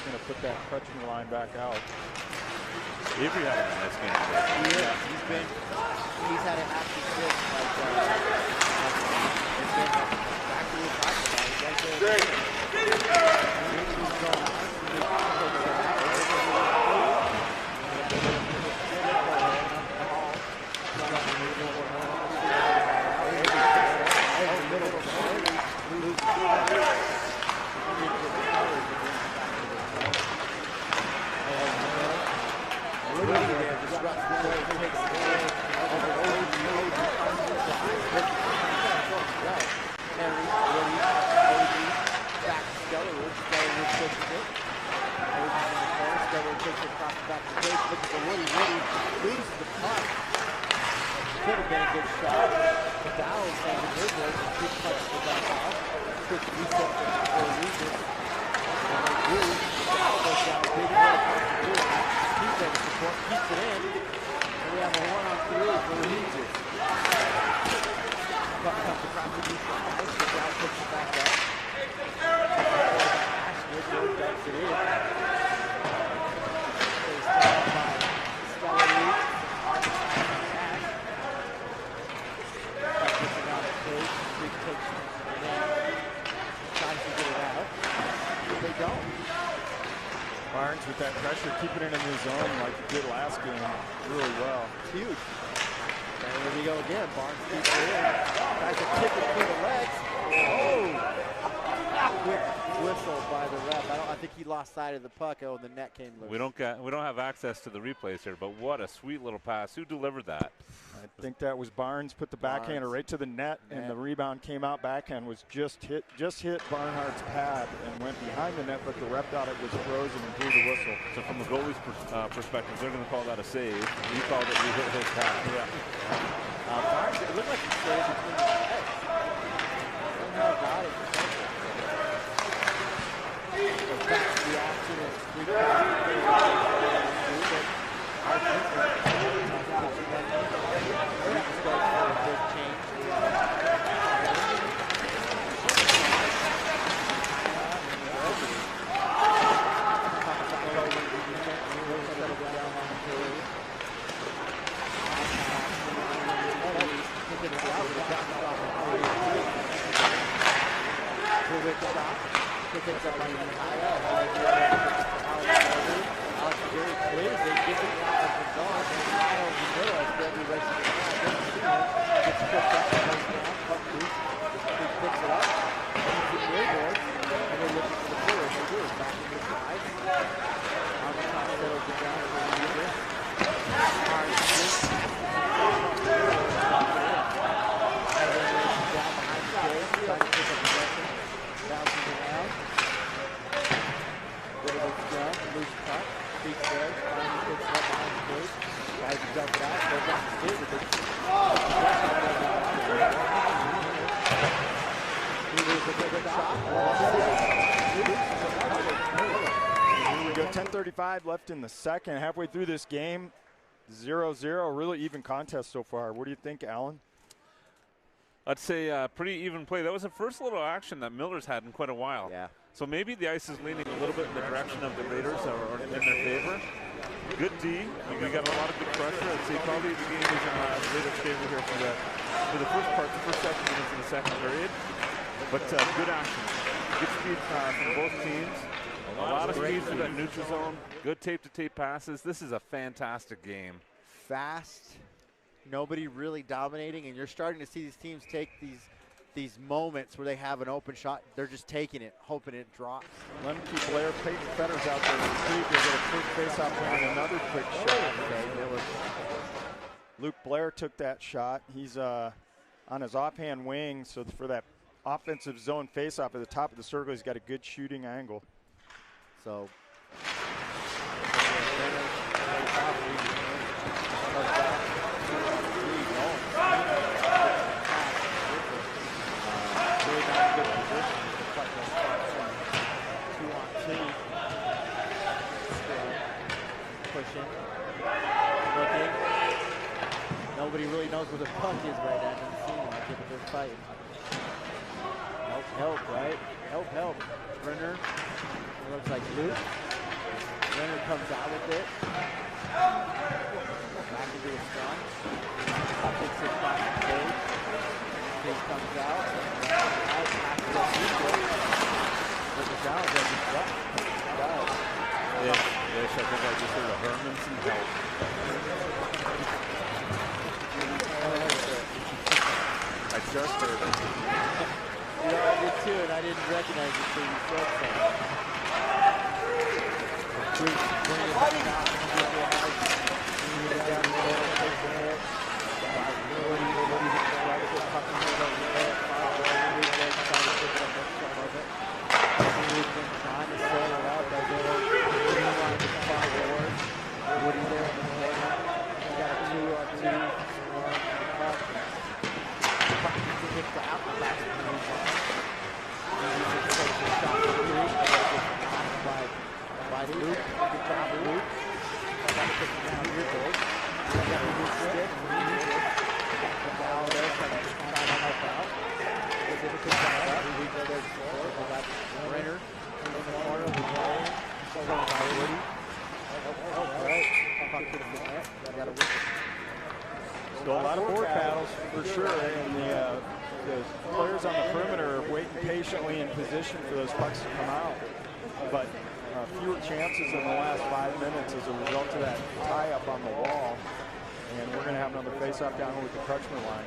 gonna put that Crutchmer line back out. Avery had a nice game today. Yeah, he's had an active switch. It's been exactly what we're talking about. Barnes with that pressure, keeping it in his zone like he did last game really well. It's huge. And there we go again. Barnes keeps it in. Tries to kick it through the legs. Oh! Quick whistle by the ref. I think he lost sight of the puck. Oh, the net came loose. We don't have access to the replays here, but what a sweet little pass. Who delivered that? I think that was Barnes. Put the backhander right to the net, and the rebound came out backhand. Was just hit Barnhart's pad and went behind the net, but the ref thought it was frozen and blew the whistle. So from the goalie's perspective, they're going to call that a save. He called it. We hit his pad. Yeah. Barnes, it looked like he stayed between the legs. Somehow got it. Back to the action is 3 .35 left in the second. Halfway through this game, 0-0. Really even contest so far. What do you think, Alan? I'd say pretty even play. That was the first little action that Miller's had in quite a while. Yeah. So maybe the ice is leaning a little bit in the direction of the Raiders or in their favor. Good D. We got a lot of good pressure. I'd say probably the game is in the Raiders' favor here for the first part, the first 7 minutes in the second period. But good action. Good speed from both teams. A lot of speed through that neutral zone. Good tape-to-tape passes. This is a fantastic game. Fast. Nobody really dominating, and you're starting to see these teams take these moments where they have an open shot. They're just taking it, hoping it drops. Lemke, Blair, Peyton Fetter's out there to see if they get a quick face-off and another quick shot. Luke Blair took that shot. He's on his offhand wing, so for that offensive zone face-off at the top of the circle, he's got a good shooting angle. So pushing, looking. Nobody really knows where the puck is right now. Doesn't seem like it, but they're fighting. Help, right? Help. Brenner. It looks like Luke. Brenner comes out with it. Back into his strong. Takes it back to Cage. Cage comes out. Back to the field. Look it down. Does it drop? Yes, I think I just heard a Hermanson help. I just heard it. You know, I did too, and I didn't recognize it until you said so. Bring it back down. Bring it down the middle. Take the hit. Trying to set it up. Woody there in the corner. He's got a 2-on-2. Hits the out the back of the line. Takes a shot for Luke. By Luke. Good job, Luke. I got to pick him down here, boys. I got a good stick. Now they're trying to help out. Is it a good shot up? We go there to score. We got Brenner in the corner of the goal. So by Woody. Right. Puck to the net. Got a wicket. Still a lot of board battles for sure, and the players on the perimeter are waiting patiently in position for those pucks to come out. But fewer chances in the last 5 minutes as a result of that tie-up on the wall. And we're going to have another face-off down here with the Crutchmer line.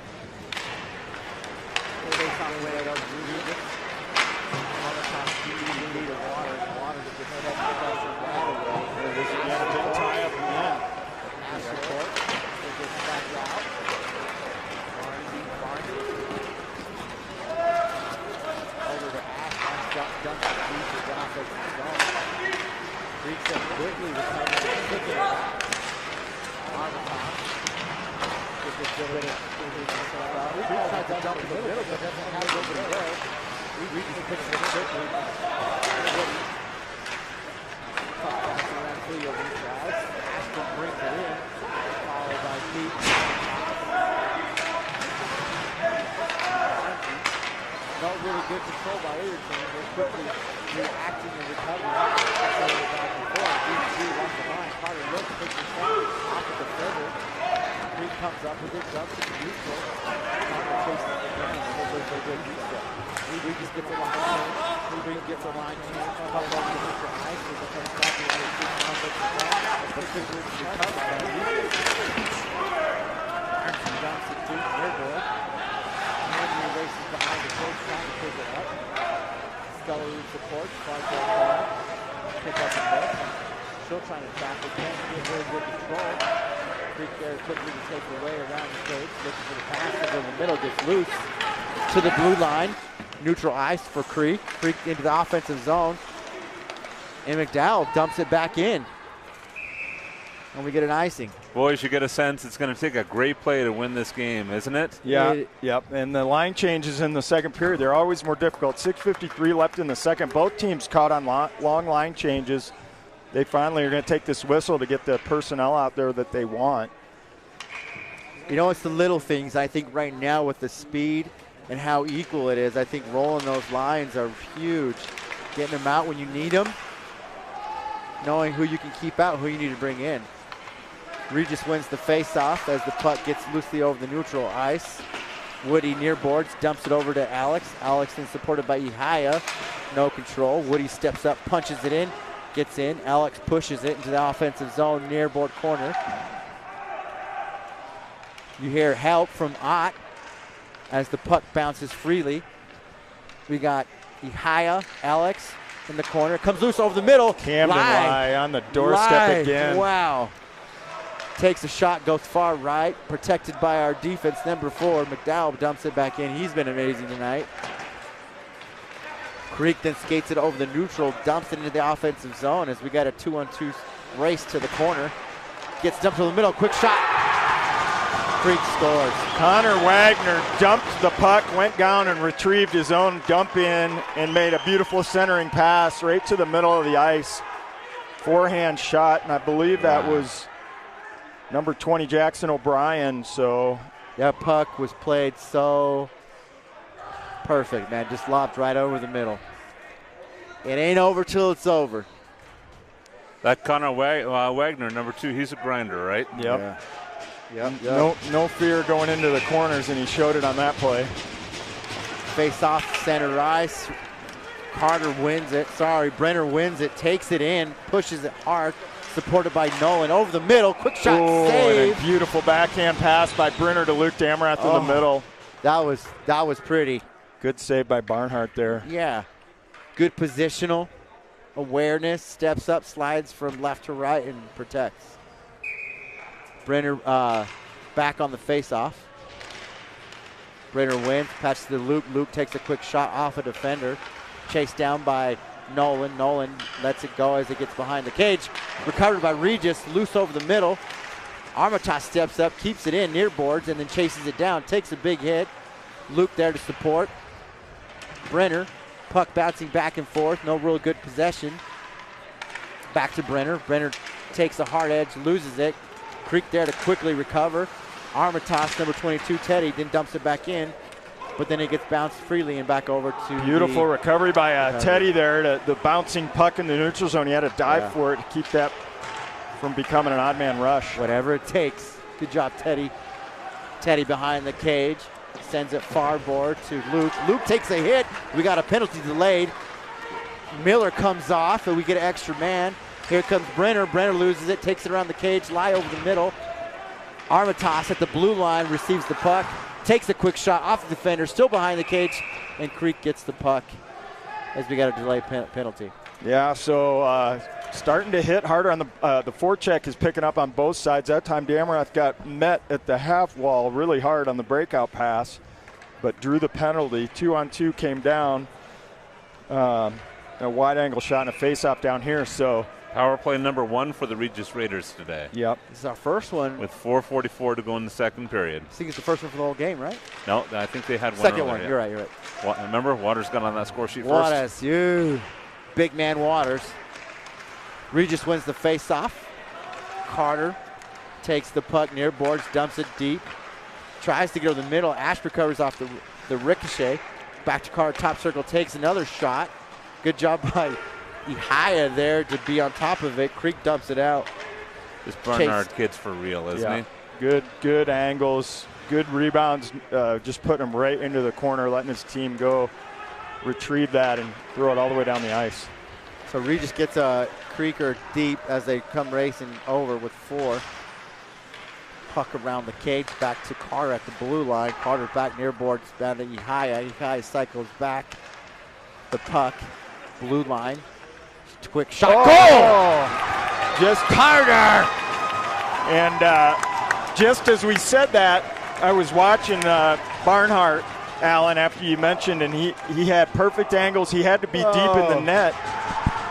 This again, a big tie-up again. Support. It gets back out. Over to Ash. Dumps the beat to the offensive zone. Reads up quickly, recovers, kicking it back. On the top. Gets it still in it. He tries to dump in the middle, but doesn't have it over the road. Reads the pitch it quickly. Passing around Cleo over the tries. Ashton brings it in. Followed by Pete. No really good control by either team. They're quickly reacting and recovering. So they're back and forth. D3 off the line. Carter looks, takes the shot off of the defender. Pete comes up with it, jumps to the neutral. Carter chases it down. There's a good reset. Regis gets a line change. Regis gets a line change. Comes over to the drive. There's a comes back to the other team. Comes up to the ball. But Regis recovers by Regis. Armstrong jumps it to their board. Henry races behind the coach, trying to pick it up. Scully supports, far goal down. Pick up the book. Still trying to tackle. Can't get very good control. Creek there quickly to take away around the coach. Looking for the pass over in the middle. Gets loose to the blue line. Neutral ice for Creek. Creek into the offensive zone. And McDowell dumps it back in. And we get an icing. Boys, you get a sense it's going to take a great play to win this game, isn't it? Yeah, yep. And the line changes in the second period, they're always more difficult. 6:53 left in the second. Both teams caught on long line changes. They finally are going to take this whistle to get the personnel out there that they want. You know, it's the little things. I think right now with the speed and how equal it is, I think rolling those lines are huge. Getting them out when you need them. Knowing who you can keep out, who you need to bring in. Regis wins the face-off as the puck gets loosely over the neutral ice. Woody near boards, dumps it over to Alex. Alex then supported by Ihaya. No control. Woody steps up, punches it in, gets in. Alex pushes it into the offensive zone near board corner. You hear help from Ott as the puck bounces freely. We got Ihaya, Alex in the corner. Comes loose over the middle. Camden Lai on the doorstep again. Wow. Takes a shot, goes far right, protected by our defense, number 4. McDowell dumps it back in. He's been amazing tonight. Creek then skates it over the neutral, dumps it into the offensive zone as we got a 2-on-2 race to the corner. Gets dumped to the middle, quick shot. Creek scores. Connor Wagner dumped the puck, went down and retrieved his own dump in and made a beautiful centering pass right to the middle of the ice. forehand shot, and I believe that was number 20, Jackson O'Brien. So that puck was played so perfect, man. Just lobbed right over the middle. It ain't over till it's over. That Connor Wagner, number 2, he's a grinder, right? Yep. Yep. No fear going into the corners, and he showed it on that play. Face off center ice. Carter wins it. Brenner wins it, takes it in, pushes it hard, supported by Nolan over the middle. Quick shot save. And a beautiful backhand pass by Brenner to Luke Damrath in the middle. That was pretty. Good save by Barnhart there. Yeah. Good positional awareness. Steps up, slides from left to right, and protects. Brenner back on the face-off. Brenner wins, passes to Luke. Luke takes a quick shot off a defender. Chased down by Nolan. Nolan lets it go as it gets behind the cage. Recovered by Regis, loose over the middle. Armitage steps up, keeps it in near boards, and then chases it down. Takes a big hit. Luke there to support. Brenner, puck bouncing back and forth. No real good possession. Back to Brenner. Brenner takes a hard edge, loses it. Creek there to quickly recover. Armitage, number 22, Teddy, then dumps it back in. But then it gets bounced freely and back over to beautiful recovery by Teddy there. The bouncing puck in the neutral zone. He had to dive for it to keep that from becoming an odd man rush. Whatever it takes. Good job, Teddy. Teddy behind the cage. Sends it far board to Luke. Luke takes a hit. We got a penalty delayed. Miller comes off and we get an extra man. Here comes Brenner. Brenner loses it, takes it around the cage, lie over the middle. Armitage at the blue line receives the puck. Takes a quick shot off the defender, still behind the cage, and Creek gets the puck as we got a delay penalty. Yeah, so starting to hit harder on the forecheck is picking up on both sides. That time Damrath got met at the half wall really hard on the breakout pass, but drew the penalty. 2-on-2 came down. A wide angle shot and a face-off down here. So power play number 1 for the Regis Raiders today. Yep. This is our first one. With 4:44 to go in the second period. I think it's the first one for the whole game, right? No, I think they had one second earlier, one. You're right. Remember, Waters got on that score sheet first. Big man Waters. Regis wins the face-off. Carter takes the puck near boards, dumps it deep. Tries to go to the middle. Ash recovers off the ricochet. Back to Carter, top circle, takes another shot. Good job by Ihaya there to be on top of it. Creek dumps it out. This Barnard kid's for real, isn't he? Good angles, good rebounds, just putting him right into the corner, letting his team go retrieve that and throw it all the way down the ice. So Regis gets a Creeker deep as they come racing over with 4. Puck around the cage, back to Carter at the blue line. Carter back near boards, down to Ihaya. Ihaya cycles back. The puck, blue line. Quick shot. Goal! Just Carter! And just as we said that, I was watching Barnhart, Alan, after you mentioned, and he had perfect angles. He had to be deep in the net,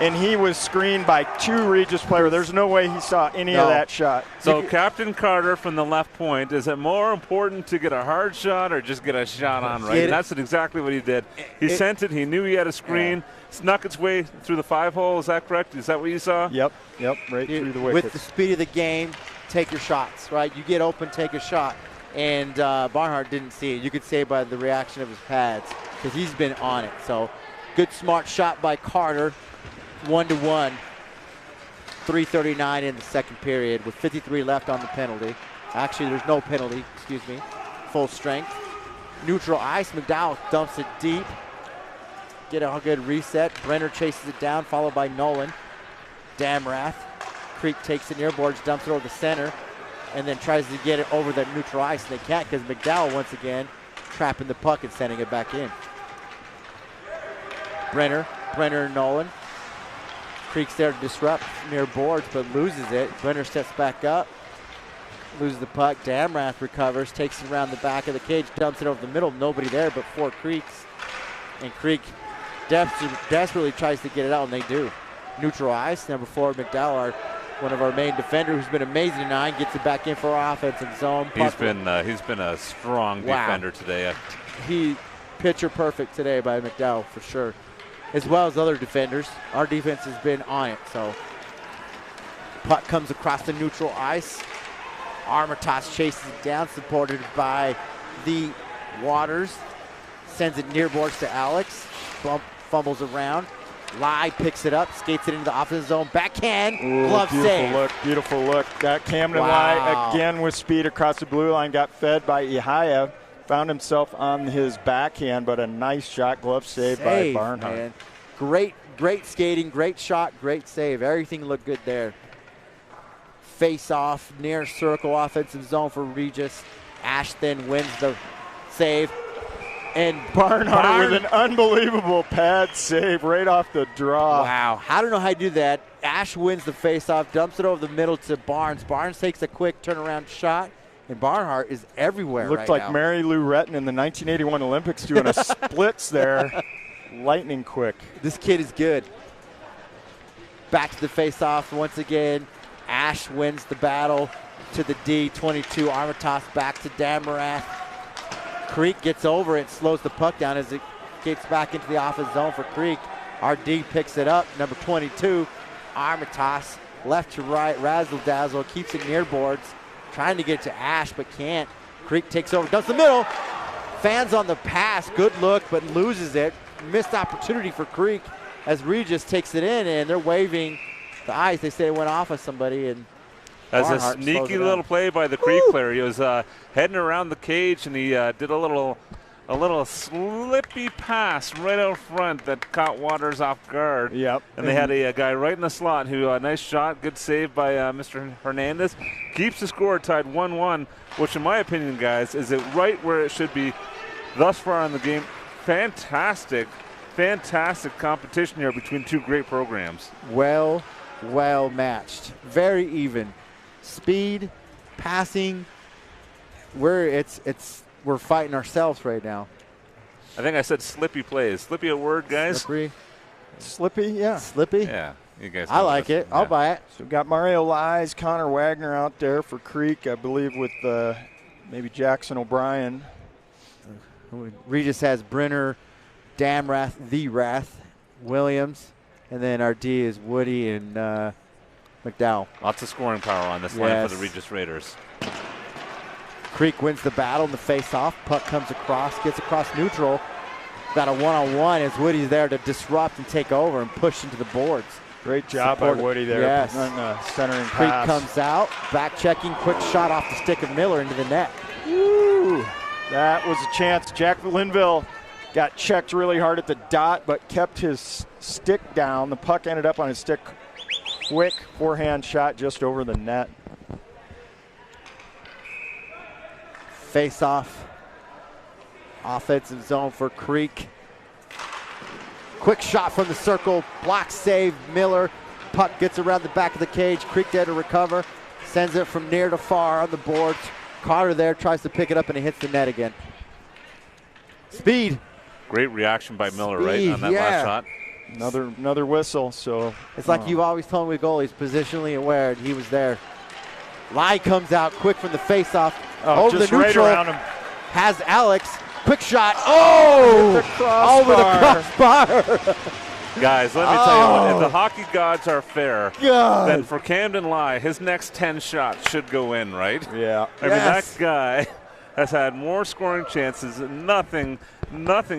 and he was screened by 2 Regis players. There's no way he saw any of that shot. So Captain Carter from the left point, is it more important to get a hard shot or just get a shot on right? And that's exactly what he did. He sent it. He knew he had a screen. Snuck its way through the 5-hole. Is that correct? Is that what you saw? Yep, right through the wickets. With the speed of the game, take your shots, right? You get open, take a shot. And Barnhart didn't see it. You could say by the reaction of his pads because he's been on it. So good, smart shot by Carter. 1-1. 3:39 in the second period with 53 left on the penalty. Actually, there's no penalty, excuse me. Full strength. Neutral ice. McDowell dumps it deep. Get a good reset. Brenner chases it down, followed by Nolan. Damrath. Creek takes it near boards, dumps it over the center, and then tries to get it over that neutral ice, and they can't because McDowell once again trapping the puck and sending it back in. Brenner and Nolan. Creek's there to disrupt near boards, but loses it. Brenner steps back up, loses the puck. Damrath recovers, takes it around the back of the cage, dumps it over the middle. Nobody there but 4 Creeks. And Creek desperately tries to get it out, and they do. Neutral ice, number 4, McDowell, one of our main defenders who's been amazing tonight, gets it back in for offensive zone. He's been a strong defender today. He pitcher perfect today by McDowell for sure, as well as other defenders. Our defense has been on it, so Puck comes across the neutral ice. Armitage chases it down, supported by the Waters. Sends it near boards to Alex. Fumbles around. Lai picks it up, skates it into the offensive zone. Backhand, glove save. Beautiful look. That Camden Wow. Lai again with speed across the blue line. Got fed by Ihaya. Found himself on his backhand, but a nice shot, glove save by Barnhart. Man. Great skating, great shot, great save. Everything looked good there. Face off, near circle, offensive zone for Regis. Ash then wins the save. And Barnhart with an unbelievable pad save right off the draw. Wow. I don't know how you do that. Ash wins the face-off, dumps it over the middle to Barnes. Barnes takes a quick turnaround shot, and Barnhart is everywhere Looked right like now. Mary Lou Retton in the 1981 Olympics doing a splits there. Lightning quick. This kid is good. Back to the face-off once again. Ash wins the battle to the D22. Armitage back to Damarath. Creek gets over it, slows the puck down as it gets back into the offense zone for Creek. RD picks it up, number 22. Armitage, left to right, razzle-dazzle, keeps it near boards. Trying to get to Ash, but can't. Creek takes over, dumps the middle. Fans on the pass, good look, but loses it. Missed opportunity for Creek as Regis takes it in, and they're waving the ice. They say it went off of somebody, and That's Barnhart a slows sneaky it down. little play by the Creek player. He was heading around the cage, and he did a little slippy pass right out front that caught Waters off guard. Yep. And they had a guy right in the slot who, nice shot, good save by Mr. Hernandez. Keeps the score tied 1-1, which in my opinion, guys, is it right where it should be thus far in the game. Fantastic competition here between two great programs. Well matched. Very even. Speed, passing. We're fighting ourselves right now. I think I said slippy plays. Slippy a word, guys? Slippery. Slippy, yeah. Slippy. Yeah, you guys. I know like this. it. I'll buy it. So we've got Mario Lies, Connor Wagner out there for Creek, I believe, with maybe Jackson O'Brien. Regis has Brenner, Damrath, The Wrath, Williams, and then our D is Woody and McDowell. Lots of scoring power on this line for the Regis Raiders. Creek wins the battle in the face-off. Puck comes across, gets across neutral. Got a one-on-one as Woody's there to disrupt and take over and push into the boards. Great job by Woody there. Yes. Centering Creek pass. comes out, back checking, quick shot off the stick of Miller into the net. Woo. That was a chance. Jack Linville got checked really hard at the dot, but kept his stick down. The puck ended up on his stick. Quick forehand shot just over the net. Face off. Offensive zone for Creek. Quick shot from the circle. Block save. Miller. Puck gets around the back of the cage. Creek there to recover. Sends it from near to far on the boards. Carter there tries to pick it up and it hits the net again. Speed. Great reaction by Miller, right, on that last shot. Another whistle. So it's like you've always told me with goalies, positionally aware, and he was there. Lai comes out quick from the face-off. Over just the neutral. right around him. Has Alex. Quick shot. Oh! Over the crossbar. Guys, let me tell you what. If the hockey gods are fair, then for Camden Lai, his next 10 shots should go in, right? Yeah. I mean, that guy has had more scoring chances. Nothing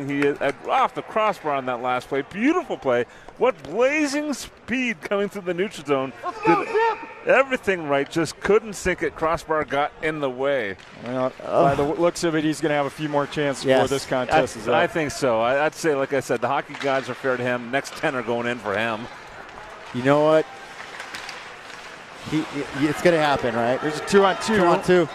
he is off the crossbar on that last play. Beautiful play. What blazing speed coming through the neutral zone. Did everything right, just couldn't sink it. Crossbar got in the way. Well, by the looks of it, he's going to have a few more chances before this contest is up. I think so. I'd say, like I said, the hockey gods are fair to him. Next 10 are going in for him. You know what? It's going to happen, right? There's a 2-on-2. 2-on-2.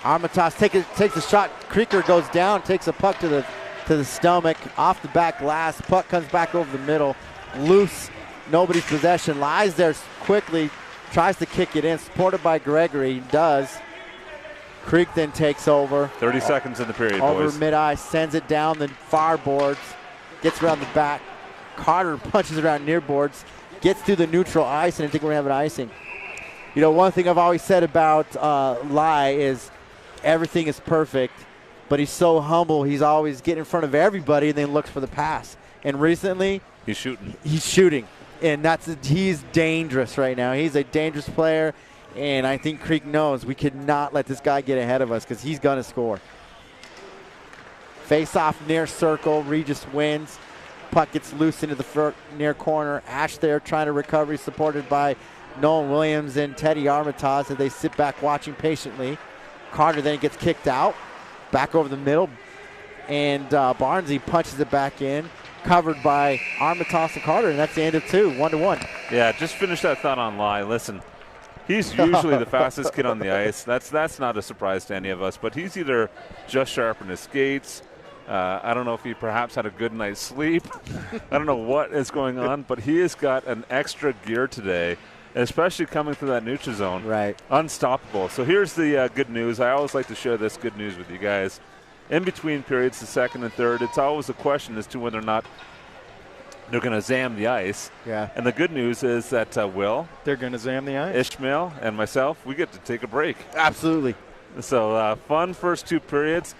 Armitage takes a shot. Creeker goes down, takes a puck to the stomach, off the back glass. Puck comes back over the middle, loose, nobody's possession. Lies there quickly, tries to kick it in, supported by Gregory. He does. Creek then takes over. 30 seconds in the period, over boys. mid-ice, sends it down the far boards, gets around the back. Carter punches around near boards, gets through the neutral ice, and I think we're going to have an icing. You know, one thing I've always said about Lai is everything is perfect, but he's so humble. He's always getting in front of everybody and then looks for the pass. And recently, he's shooting. He's shooting. And he's dangerous right now. He's a dangerous player. And I think Creek knows we could not let this guy get ahead of us because he's going to score. Face off near circle. Regis wins. Puck gets loose into the near corner. Ash there trying to recover. He's supported by Nolan Williams and Teddy Armitage as they sit back watching patiently. Carter then gets kicked out. Back over the middle. And Barnesy punches it back in. Covered by Armitage and Carter. And that's the end of 2. 1-1. Yeah, just finish that thought on Lai. Listen, he's usually the fastest kid on the ice. That's not a surprise to any of us. But he's either just sharpened his skates. I don't know if he perhaps had a good night's sleep. I don't know what is going on, but he has got an extra gear today, especially coming through that neutral zone. Right. Unstoppable. So here's the good news. I always like to share this good news with you guys. In between periods, the second and third, it's always a question as to whether or not they're going to zam the ice. Yeah. And the good news is that Will, they're going to zam the ice. Ishmael, and myself, we get to take a break. Absolutely. So fun first 2 periods.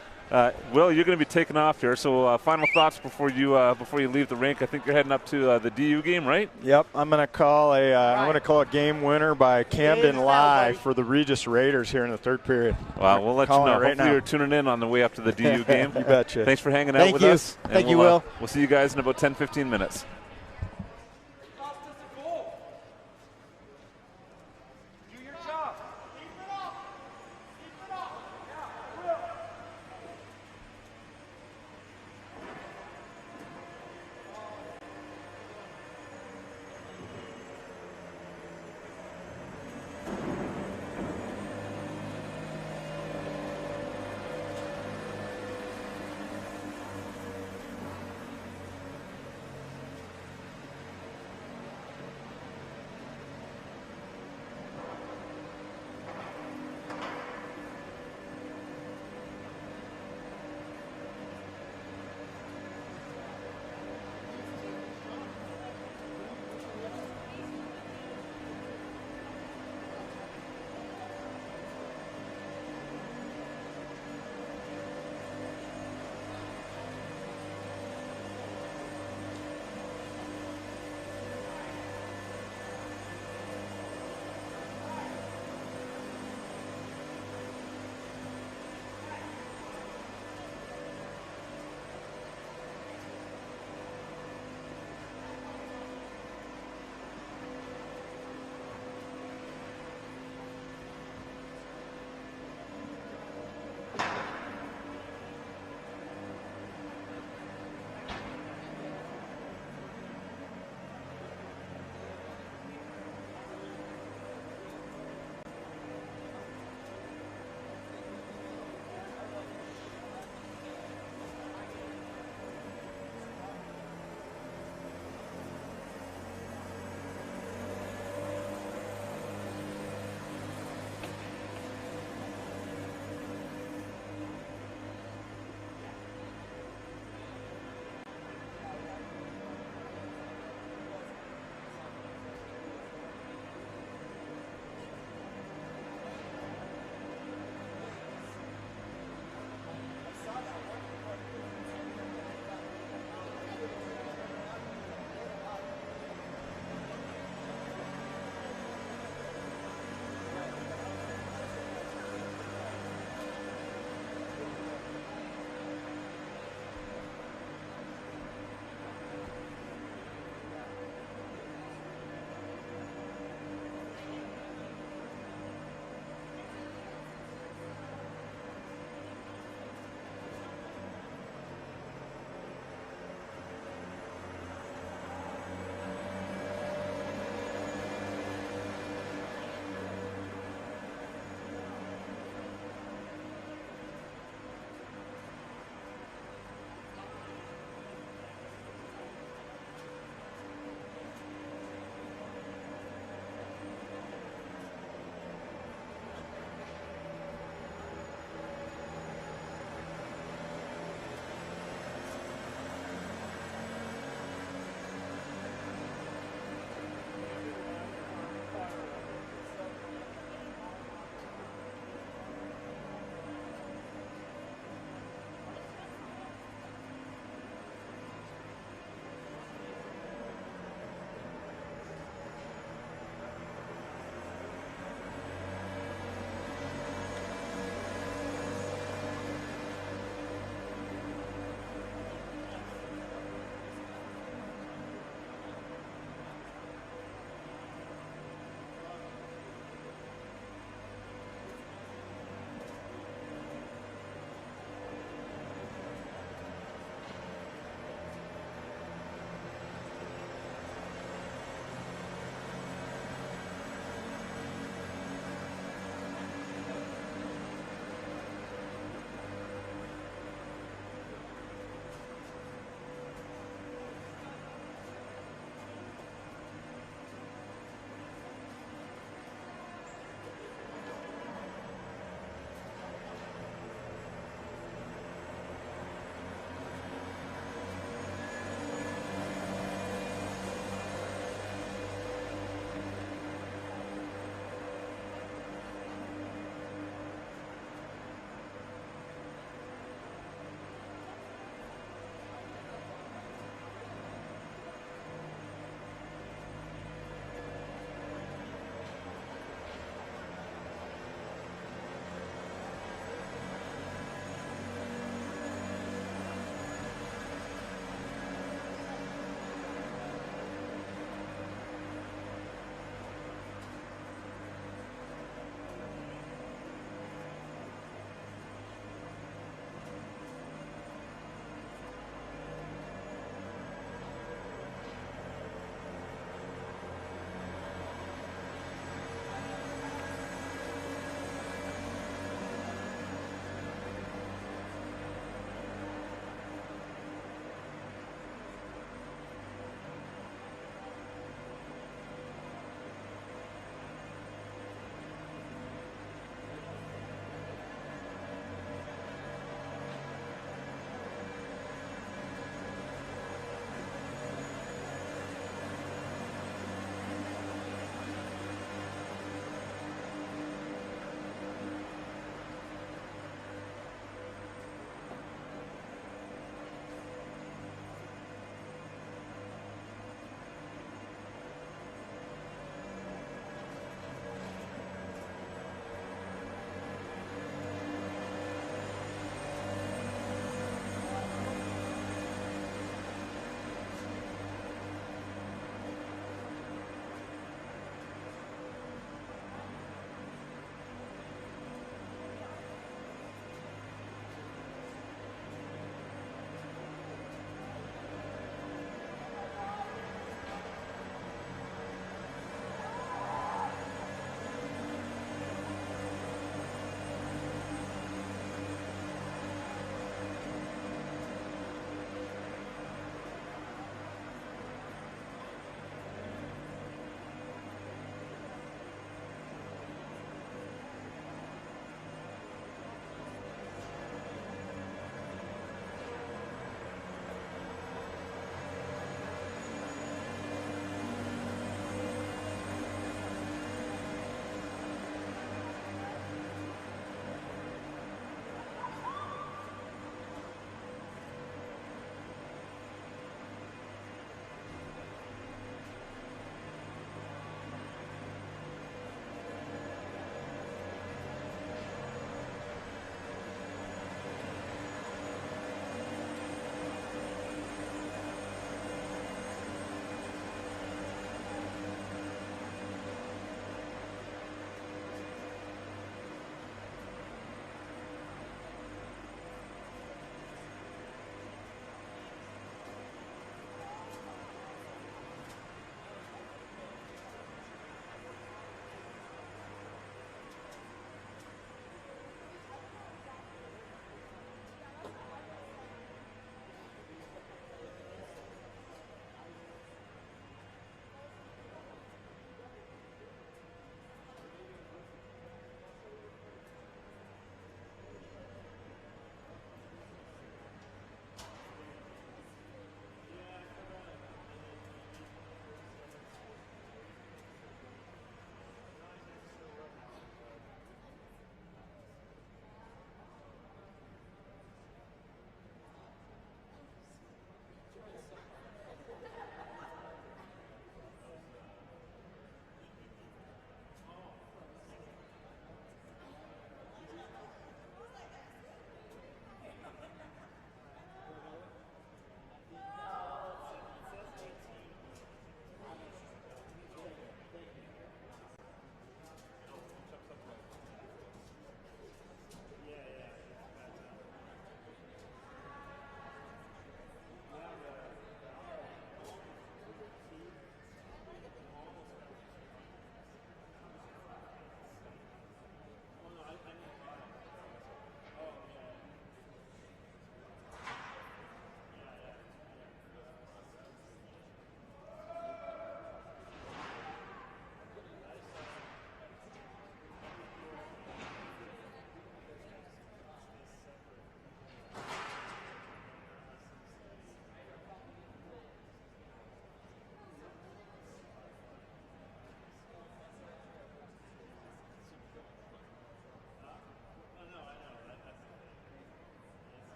Will, you're going to be taking off here. So final thoughts before you leave the rink. I think you're heading up to the DU game, right? Yep, I'm going to call a game winner by Camden Lai for the Regis Raiders here in the 3rd period. Well, we'll let you know. Right Hopefully now. you're tuning in on the way up to the DU game. You betcha. Thanks for hanging out with us. Thank you, Will. We'll see you guys in about 10-15 minutes.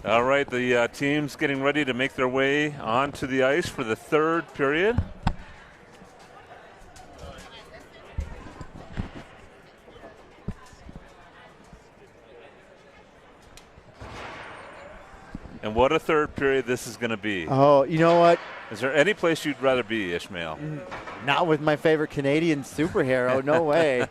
All right, the team's getting ready to make their way onto the ice for the third period. And what a third period this is going to be. Oh, you know what? Is there any place you'd rather be, Ishmael? Not with my favorite Canadian superhero. No way.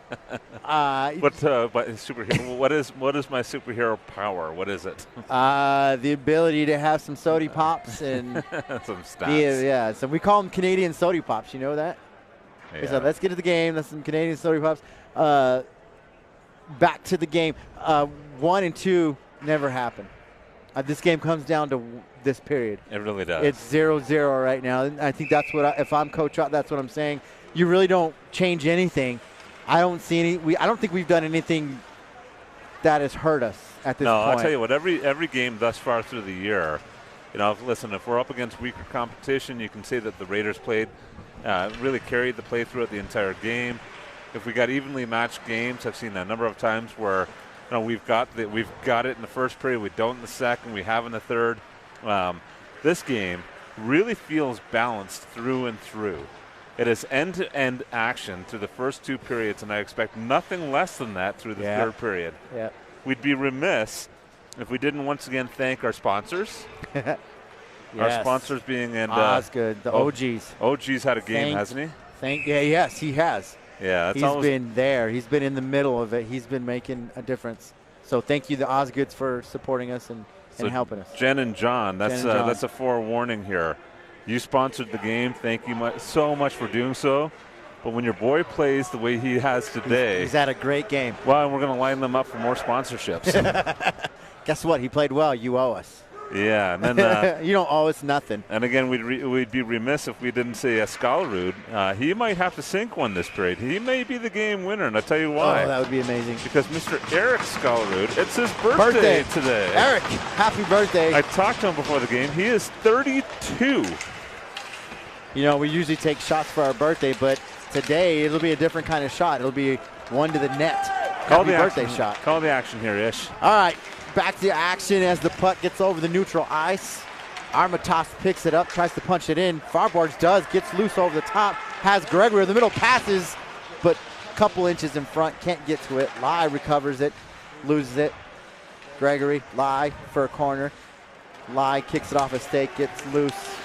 What superhero? What is my superhero power? What is it? The ability to have some soda pops and some stats. Yeah. So we call them Canadian soda pops. You know that? Yeah. Okay, so let's get to the game. That's some Canadian soda pops. Back to the game. 1 and 2 never happened. This game comes down to this period. It really does. It's 0-0 right now. I think that's what if I'm Coach Ott, that's what I'm saying. You really don't change anything. I don't see any. I don't think we've done anything that has hurt us at this point. No, I'll tell you what. Every game thus far through the year, if we're up against weaker competition, you can say that the Raiders played, really carried the play throughout the entire game. If we got evenly matched games, I've seen a number of times where we've got it in the first period, we don't in the second, we have in the third. This game really feels balanced through and through. It is end-to-end action through the first 2 periods, and I expect nothing less than that through the third period. Yeah. We'd be remiss if we didn't once again thank our sponsors. Yes. Our sponsors being Osgood, the OGs. OG's had a game, hasn't he? Yes, he has. Yeah, he's been there. He's been in the middle of it. He's been making a difference. So thank you, the Osgoods, for supporting us and helping us. Jen and John, that's a forewarning here. You sponsored the game. Thank you so much for doing so. But when your boy plays the way he has today, he's had a great game. Well, we're going to line them up for more sponsorships. Guess what? He played well. You owe us. Yeah, and then you don't owe us nothing. And again, we'd be remiss if we didn't say Escalarud. He might have to sink one this period. He may be the game winner, and I'll tell you why. Oh, that would be amazing. Because Mr. Eric Scalarud, it's his birthday today. Eric, happy birthday. I talked to him before the game. He is 32. We usually take shots for our birthday, but today it'll be a different kind of shot. It'll be one to the net. Happy birthday shot. Call the action here, Ish. All right. Back to action as the puck gets over the neutral ice. Armitage picks it up, tries to punch it in. Farboards does, gets loose over the top, has Gregory in the middle, passes, but a couple inches in front, can't get to it. Lai recovers it, loses it. Gregory, Lai for a corner. Lai kicks it off a stake, gets loose.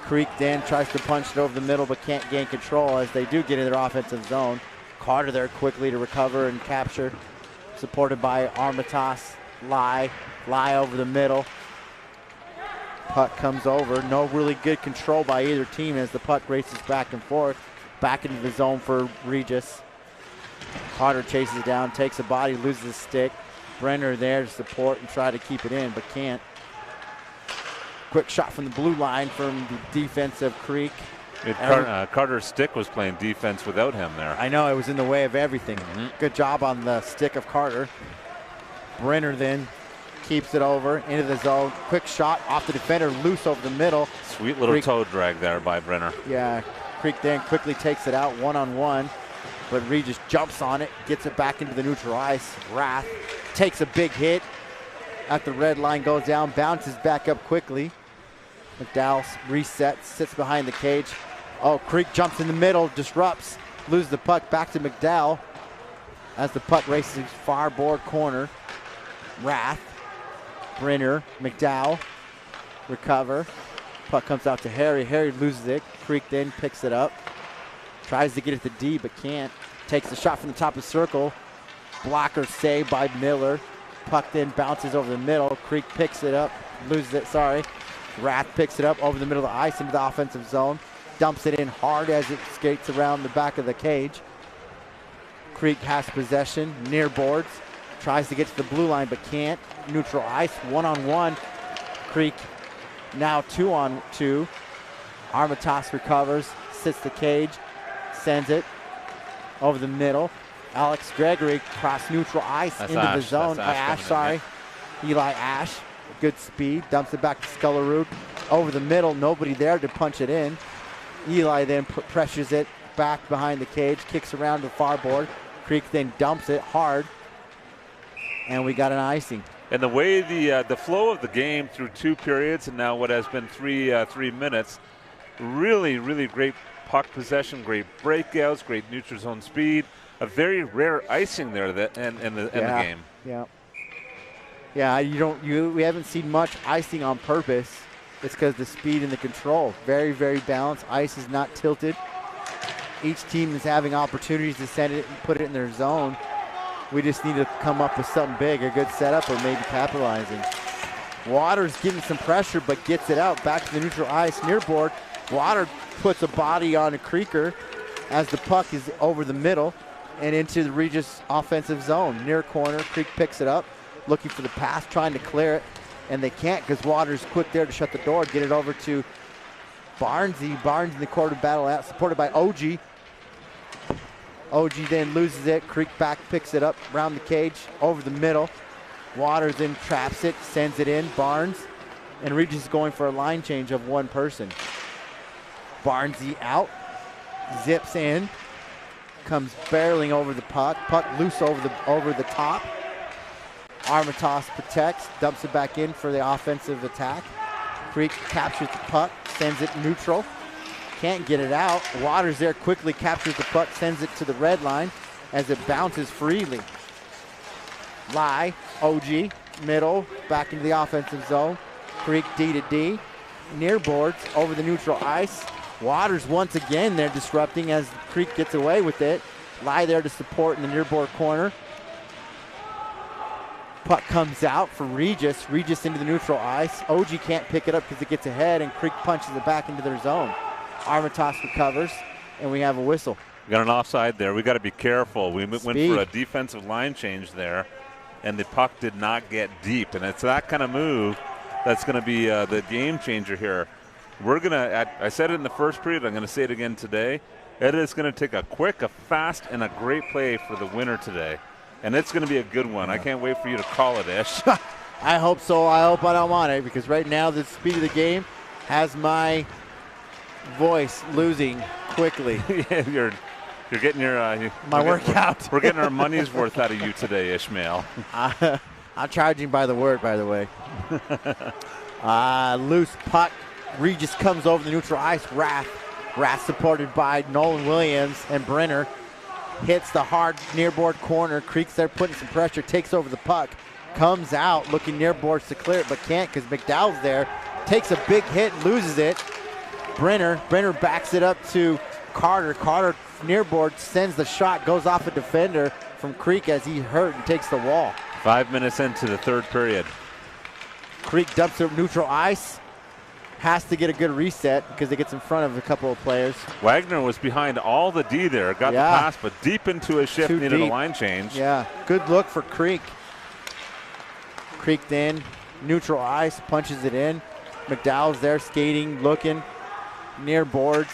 Creek then tries to punch it over the middle, but can't gain control as they do get in their offensive zone. Carter there quickly to recover and capture, supported by Armitage. Lai over the middle. Puck comes over. No really good control by either team as the puck races back and forth. Back into the zone for Regis. Carter chases it down, takes a body, loses the stick. Brenner there to support and try to keep it in, but can't. Quick shot from the blue line from the defensive Creek. Carter's stick was playing defense without him there. I know, it was in the way of everything. Good job on the stick of Carter. Brenner then keeps it over into the zone. Quick shot off the defender, loose over the middle. Sweet little toe drag there by Brenner. Yeah, Creek then quickly takes it out one-on-one, but Regis jumps on it, gets it back into the neutral ice. Rath takes a big hit at the red line, goes down, bounces back up quickly. McDowell resets, sits behind the cage. Oh, Creek jumps in the middle, disrupts, loses the puck back to McDowell as the puck races far board corner. Rath, Brenner, McDowell, recover. Puck comes out to Harry. Harry loses it. Creek then picks it up. Tries to get it to D, but can't. Takes the shot from the top of the circle. Blocker saved by Miller. Puck then bounces over the middle. Creek picks it up. Loses it, sorry. Rath picks it up over the middle of the ice into the offensive zone. Dumps it in hard as it skates around the back of the cage. Creek has possession, near boards. Tries to get to the blue line, but can't. Neutral ice, one-on-one. Creek now 2-on-2. Armitage recovers, sits the cage, sends it over the middle. Alex Gregory cross neutral ice into the zone. Ash, sorry. Eli Ash, good speed, dumps it back to Scullerud. Over the middle, nobody there to punch it in. Eli then pressures it back behind the cage, kicks around the far board. Creek then dumps it hard. And we got an icing. And the way the flow of the game through 2 periods and now what has been 3 minutes, really, really great puck possession, great breakouts, great neutral zone speed, a very rare icing there in the game. Yeah. Yeah, we haven't seen much icing on purpose. It's because the speed and the control. Very, very balanced. Ice is not tilted. Each team is having opportunities to send it and put it in their zone. We just need to come up with something big, a good setup, or maybe capitalizing. Waters getting some pressure, but gets it out back to the neutral ice near board. Water puts a body on a Creeker as the puck is over the middle and into the Regis offensive zone. Near corner, Creek picks it up, looking for the pass, trying to clear it, and they can't because Waters quick there to shut the door, get it over to Barnesy. Barnes in the quarter battle out, supported by OG. OG then loses it. Creek back picks it up around the cage, over the middle. Waters then traps it, sends it in. Barnes and Regis is going for a line change of one person. Barnesy out, zips in, comes barreling over the puck. Puck loose over the top. Armitage protects, dumps it back in for the offensive attack. Creek captures the puck, sends it neutral. Can't get it out. Waters there quickly captures the puck, sends it to the red line as it bounces freely. Lai, OG, middle, back into the offensive zone. Creek D to D. Near boards, over the neutral ice. Waters once again there disrupting as Creek gets away with it. Lai there to support in the near board corner. Puck comes out for Regis. Regis into the neutral ice. OG can't pick it up because it gets ahead, and Creek punches it back into their zone. Armitage recovers, and we have a whistle. We got an offside there. We got to be careful. We went for a defensive line change there, and the puck did not get deep. And it's that kind of move that's going to be the game changer here. We're going to, I said it in the first period, I'm going to say it again today. It is going to take a quick, a fast, and a great play for the winner today. And it's going to be a good one. I can't wait for you to call it, Ish. I hope so. I hope I don't want it, because right now the speed of the game has my voice losing quickly. Yeah, you're getting your my workout. We're getting our money's worth out of you today, Ishmael. I'm charging by the word, by the way. Loose puck. Regis comes over the neutral ice. Rath supported by Nolan Williams and Brenner. Hits the hard near board corner. Creek's there putting some pressure. Takes over the puck. Comes out looking near boards to clear it, but can't because McDowell's there. Takes a big hit, loses it. Brenner backs it up to Carter. Carter near board sends the shot, goes off a defender from Creek as he hurt and takes the wall. 5 minutes into the third period. Creek dumps it neutral ice. Has to get a good reset because it gets in front of a couple of players. Wagner was behind all the D there. Got the pass, but deep into a shift, needed a line change. Yeah, good look for Creek. Creek then, neutral ice, punches it in. McDowell's there skating, looking, near boards.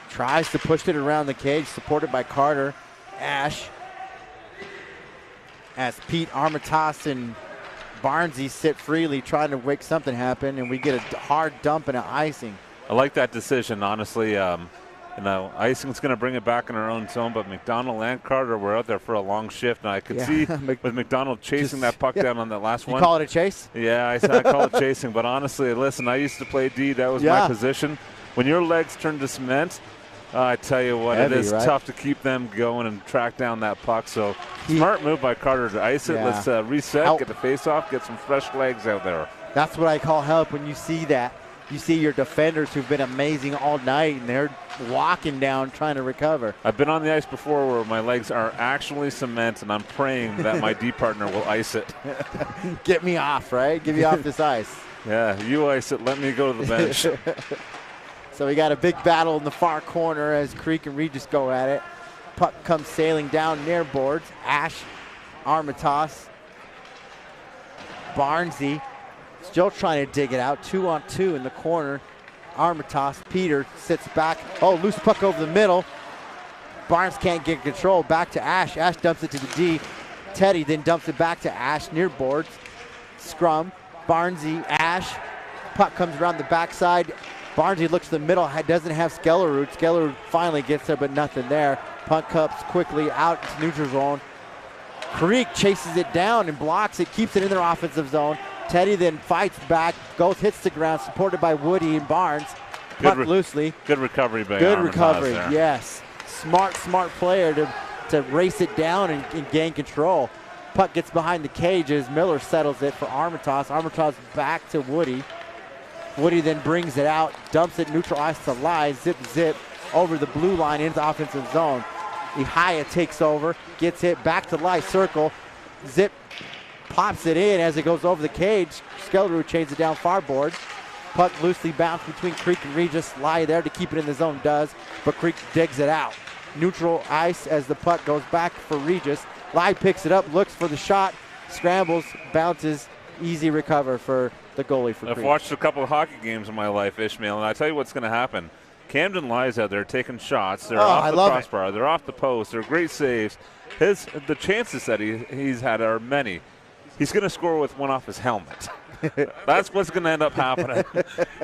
Tries to push it around the cage, supported by Carter. Ash. As Pete Armitage and Barnesy sit freely trying to make something happen, and we get a hard dump and an icing. I like that decision, honestly. Icing's going to bring it back in our own zone, but McDonald and Carter were out there for a long shift, and I could see with McDonald chasing that puck down on that last one. You call it a chase? Yeah, I call it chasing, but honestly, listen, I used to play D. That was my position. When your legs turn to cement, I tell you what, it is tough to keep them going and track down that puck. So smart move by Carter to ice it. Let's reset, get the face off, get some fresh legs out there. That's what I call help when you see that. You see your defenders who've been amazing all night, and they're walking down trying to recover. I've been on the ice before where my legs are actually cement, and I'm praying that my D partner will ice it. Get me off, right? Get me off this ice. Yeah, you ice it. Let me go to the bench. So we got a big battle in the far corner as Creek and Regis go at it. Puck comes sailing down near boards. Ash, Armitage, Barnesy still trying to dig it out. 2-on-2 in the corner. Armitage, Peter sits back. Oh, loose puck over the middle. Barnes can't get control. Back to Ash. Ash dumps it to the D. Teddy then dumps it back to Ash near boards. Scrum. Barnesy, Ash. Puck comes around the backside. Barnesy looks to the middle, doesn't have Skellerud. Skellerud finally gets there, but nothing there. Puck comes quickly out into neutral zone. Creek chases it down and blocks it, keeps it in their offensive zone. Teddy then fights back, hits the ground, supported by Woody and Barnes. Puck loosely. Good recovery by Good Armitage recovery, there. yes. Smart player to race it down and gain control. Puck gets behind the cage as Miller settles it for Armitage. Armitage back to Woody. Woody then brings it out, dumps it neutral ice to Lai, zip, over the blue line into offensive zone. Ihaya takes over, gets hit back to Lai, circle, zip, pops it in as it goes over the cage. Skellerud chains it down far board. Puck loosely bounced between Creek and Regis. Lai there to keep it in the zone does, but Creek digs it out. Neutral ice as the puck goes back for Regis. Lai picks it up, looks for the shot, scrambles, bounces, easy recover for the goalie for Creek. I've watched a couple of hockey games in my life, Ishmael, and I tell you what's going to happen. Camden Lai's out there taking shots. They're off the crossbar. They're off the post. They're great saves. The chances that he's had are many. He's going to score with one off his helmet. That's what's going to end up happening.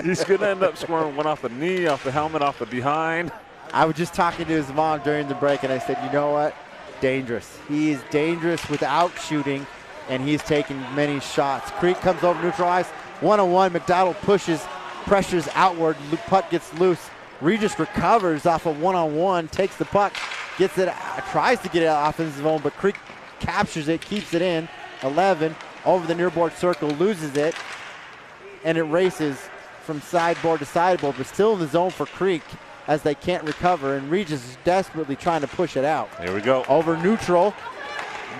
He's going to end up scoring one off the knee, off the helmet, off the behind. I was just talking to his mom during the break, and I said, you know what? Dangerous. He is dangerous without shooting, and he's taking many shots. Creek comes over neutral ice. 1-on-1. McDonald pushes, pressures outward. Puck gets loose. Regis recovers off a 1-on-1, takes the puck, gets it, tries to get it out offensive zone, but Creek captures it, keeps it in. 11 over the near board circle, loses it, and it races from sideboard to sideboard, but still in the zone for Creek as they can't recover, and Regis is desperately trying to push it out. Here we go. Over neutral.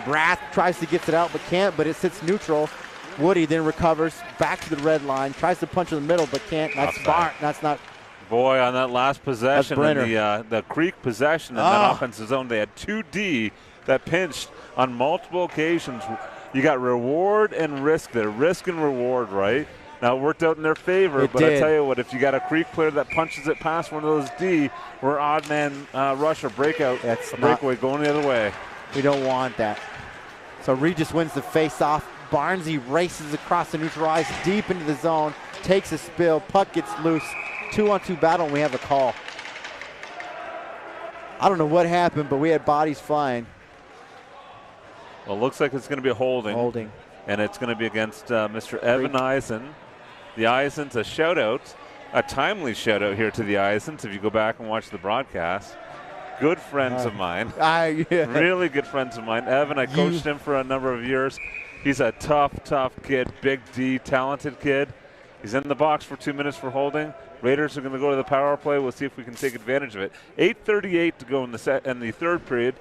Brath tries to get it out but can't, but it sits neutral. Woody then recovers back to the red line, tries to punch in the middle but can't. That's Bart. That's not. Boy, on that last possession, the Creek possession in that offensive zone, they had 2D that pinched on multiple occasions. You got reward and risk there. Risk and reward, right? Now, it worked out in their favor, I tell you what, if you got a Creek player that punches it past one of those D, we're odd man rush or breakout, breakaway going the other way. We don't want that. So Regis wins the face-off. Barnesy races across the neutral ice, deep into the zone, takes a spill, puck gets loose. 2-on-2 battle, and we have a call. I don't know what happened, but we had bodies flying. Well, it looks like it's going to be a holding. Holding. And it's going to be against Mr. Evan Eisen. The Eisens, a shout-out, a timely shout-out here to the Eisens, if you go back and watch the broadcast. Good friends of mine. Really good friends of mine. Evan, I coached him for a number of years. He's a tough kid, big D, talented kid. He's in the box for 2 minutes for holding. Raiders are going to go to the power play. We'll see if we can take advantage of it. 8:38 to go in the third period.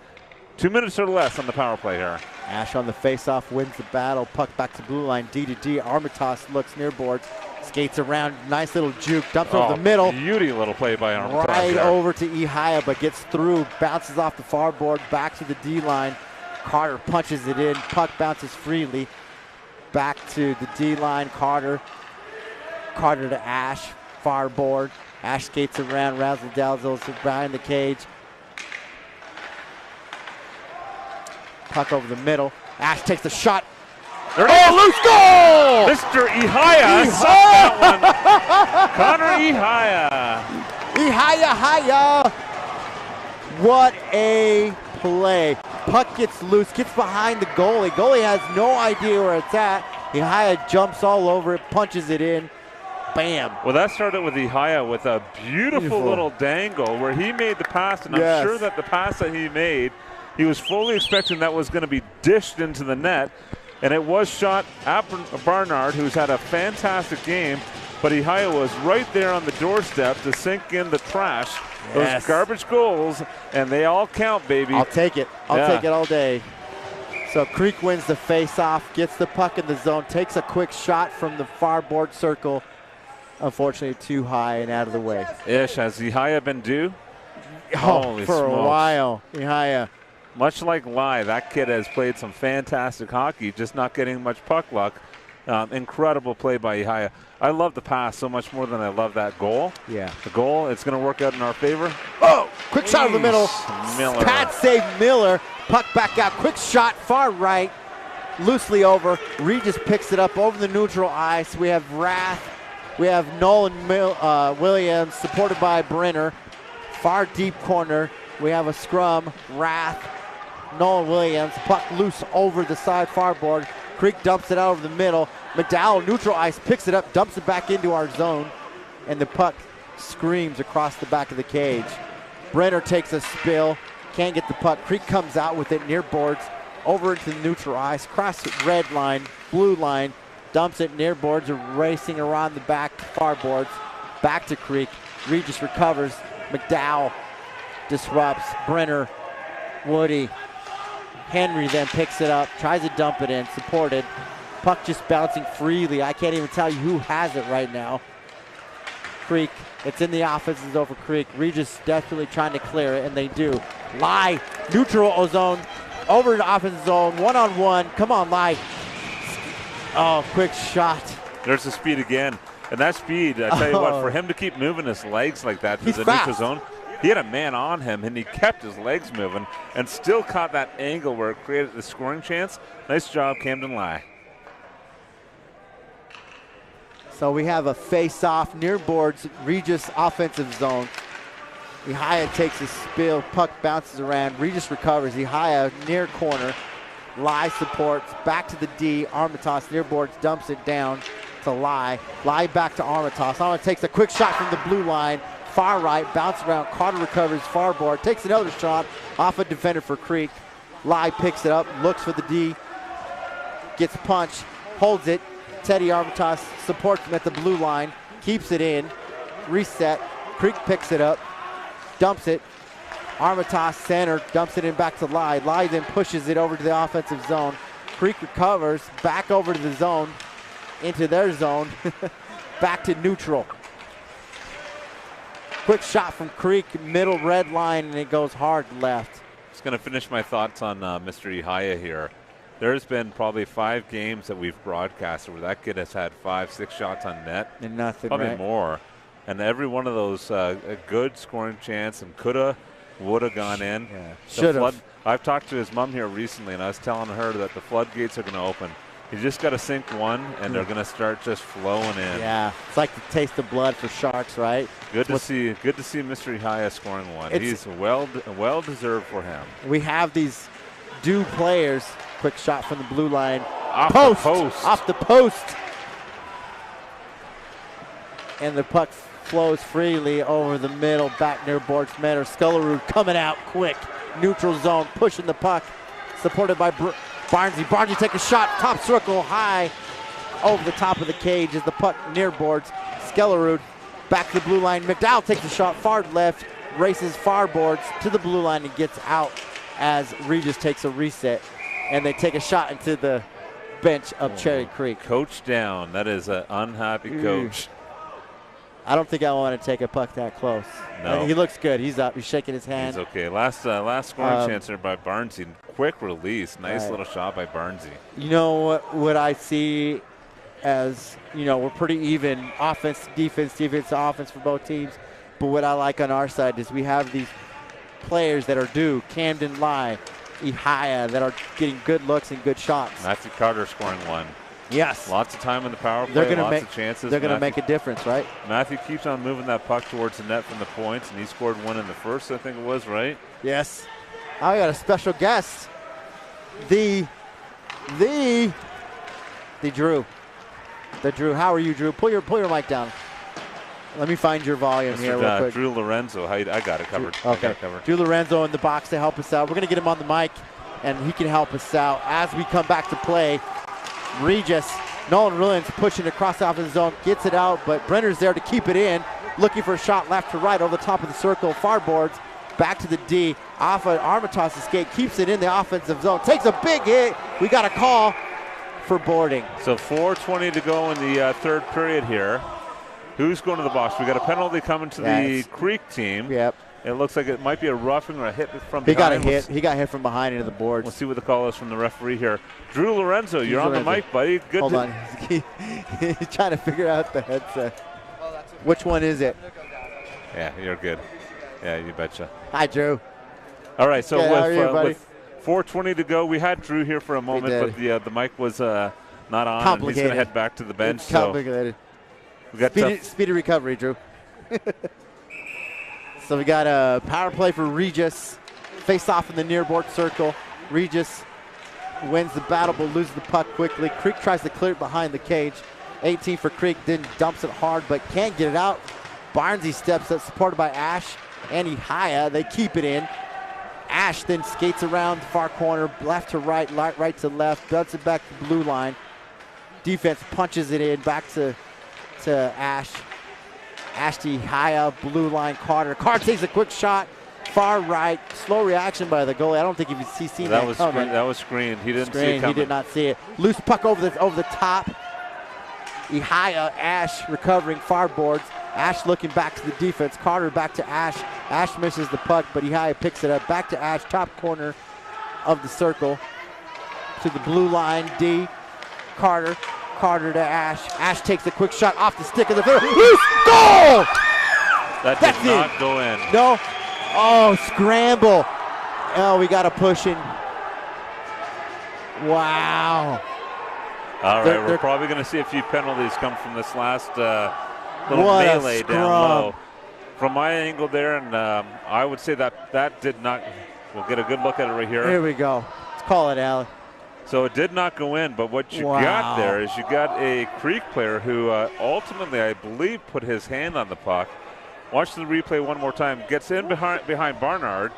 2 minutes or less on the power play here. Ash on the faceoff wins the battle. Puck back to blue line. D to D. Armitage looks near boards. Skates around. Nice little juke. Dumps over the middle. Beauty little play by Armitage. Right over to Ihaya, but gets through. Bounces off the far board. Back to the D line. Carter punches it in. Puck bounces freely. Back to the D line. Carter to Ash. Far board. Ash skates around, razzle dazzles behind the cage. Puck over the middle. Ash takes the shot. Loose goal! Mr. Ihaya sucked that one. Connor Ihaya. Ihaya. What a play. Puck gets loose, gets behind the goalie. Goalie has no idea where it's at. Ihaya jumps all over it, punches it in. Bam. Well, that started with Ihaya with a beautiful little dangle where he made the pass, and I'm sure that the pass that he made, he was fully expecting that was going to be dished into the net, and it was shot at Barnard, who's had a fantastic game, but Ihaya was right there on the doorstep to sink in the trash. Those garbage goals, and they all count, baby. I'll take it. I'll take it all day. So Creek wins the face-off, gets the puck in the zone, takes a quick shot from the far board circle. Unfortunately, too high and out of the way. Ish, has Ihaya been due? For a while, Ihaya. Much like Lai, that kid has played some fantastic hockey, just not getting much puck luck. Incredible play by Ihaya. I love the pass so much more than I love that goal. Yeah. The goal, it's going to work out in our favor. Quick shot in the middle. Miller. Pat saved Miller. Puck back out. Quick shot, far right. Loosely over. Regis picks it up over the neutral ice. We have Rath. We have Nolan Williams, supported by Brenner. Far deep corner. We have a scrum. Rath Nolan Williams. Puck loose over the side far board. Creek dumps it out over the middle. McDowell, neutral ice, picks it up, dumps it back into our zone, and the puck screams across the back of the cage. Brenner takes a spill, can't get the puck. Creek comes out with it near boards, over into the neutral ice, cross red line, blue line, dumps it near boards, racing around the back far boards, back to Creek. Regis recovers. McDowell disrupts. Brenner, Woody, Henry then picks it up, tries to dump it in, supported. Puck just bouncing freely. I can't even tell you who has it right now. Creek, it's in the offensive zone for Creek. Regis desperately trying to clear it, and they do. Lai, neutral zone, over to the offensive zone, one-on-one. Come on, Lai. Oh, quick shot. There's the speed again. And that speed, I tell you what, for him to keep moving his legs like that to the neutral zone, he had a man on him, and he kept his legs moving and still caught that angle where it created the scoring chance. Nice job, Camden Lai. So we have a face-off near boards, Regis offensive zone. Ihaya takes a spill, puck bounces around, Regis recovers. Ihaya near corner, Lai supports, back to the D, Armitage near boards, dumps it down to Lai. Lai back to Armitage. Armitage takes a quick shot from the blue line, far right, bounce around, Carter recovers, far board, takes another shot off a defender for Creek. Lai picks it up, looks for the D, gets punched, holds it. Teddy Armitage supports him at the blue line, keeps it in, reset. Creek picks it up, dumps it. Armitage center, dumps it in back to Lai. Lai then pushes it over to the offensive zone. Creek recovers, back over to the zone, into their zone, back to neutral. Quick shot from Creek, middle red line, and it goes hard left. Just going to finish my thoughts on Mr. Ihaya here. There's been probably 5 games that we've broadcasted where that kid has had 5-6 shots on net. And nothing, probably right? more. And every one of those a good scoring chance and coulda, woulda gone in. Yeah. Should have. I've talked to his mom here recently, and I was telling her that the floodgates are going to open. You just got to sink one, and they're going to start just flowing in. Yeah, it's like the taste of blood for Sharks, right? Good to see Mr. Ihaya scoring one. He's well deserved for him. We have these due players. Quick shot from the blue line. Off the post. And the puck flows freely over the middle, back near boards. Manor. Scullerud coming out quick. Neutral zone, pushing the puck. Supported by Barnesy. Barnesy take a shot, top circle, high over the top of the cage as the puck near boards. Skellerud back to the blue line. McDowell takes a shot far left, races far boards to the blue line and gets out as Regis takes a reset. And they take a shot into the bench of Cherry Creek. Coach down. That is an unhappy coach. I don't think I want to take a puck that close. No. He looks good. He's up. He's shaking his hand. He's okay. Last scoring chance there by Barnesy. Quick release. Nice little shot by Barnesy. You know what I see as, we're pretty even. Offense, defense for both teams. But what I like on our side is we have these players that are due. Camden Lai, Ihaya, that are getting good looks and good shots. Matthew Carter scoring one. Yes. Lots of time in the power play, lots of chances. They're going to make a difference, right? Matthew keeps on moving that puck towards the net from the points, and he scored one in the first, I think it was, right? Yes. I got a special guest. The Drew. The Drew. How are you, Drew? Pull your mic down. Let me find your volume here real quick. Drew Lorenzo. I got it covered. Okay. Drew Lorenzo in the box to help us out. We're going to get him on the mic, and he can help us out as we come back to play. Regis, Nolan Williams pushing across the offensive zone, gets it out, but Brenner's there to keep it in, looking for a shot left to right over the top of the circle, far boards, back to the D, off an Armitage escape, keeps it in the offensive zone, takes a big hit. We got a call for boarding. So 4:20 to go in the third period here. Who's going to the box? We got a penalty coming to the Creek team. Yep. It looks like it might be a roughing or a hit from behind. He got a hit. He got hit from behind into the boards. We'll see what the call is from the referee here. Drew Lorenzo, you're on the mic, buddy. Good. Hold on. He's trying to figure out the headset. Which one is it? Yeah, you're good. Yeah, you betcha. Hi, Drew. All right, so with 4:20 to go, we had Drew here for a moment, but the mic was not on. And he's going to head back to the bench. It's complicated. So we got speedy recovery, Drew. So we got a power play for Regis. Face off in the near board circle. Regis wins the battle but loses the puck quickly. Creek tries to clear it behind the cage. 18 for Creek, then dumps it hard but can't get it out. Barnesy steps up, supported by Ash and Ihaya. They keep it in. Ash then skates around the far corner, left to right, right to left, dumps it back to the blue line. Defense punches it in back to Ash. Ash to Ihaya, blue line, Carter. Carter takes a quick shot, far right. Slow reaction by the goalie. I don't think he's seen that coming. That was screened. He didn't see it coming. He did not see it. Loose puck over the top. Ihaya, Ash recovering far boards. Ash looking back to the defense. Carter back to Ash. Ash misses the puck, but Ihaya picks it up. Back to Ash, top corner of the circle. To the blue line, D. Carter. Carter to Ash. Ash takes a quick shot off the stick of the field. Goal! That did not go in. No. Oh, scramble. Oh, we got to push in. Wow. All right, we're probably going to see a few penalties come from this last little melee down low. From my angle there, and I would say that did not. We'll get a good look at it right here. Here we go. Let's call it, Alec. So it did not go in, but what you got there is you got a Creek player who ultimately, I believe, put his hand on the puck. Watch the replay one more time. Gets in behind Barnard.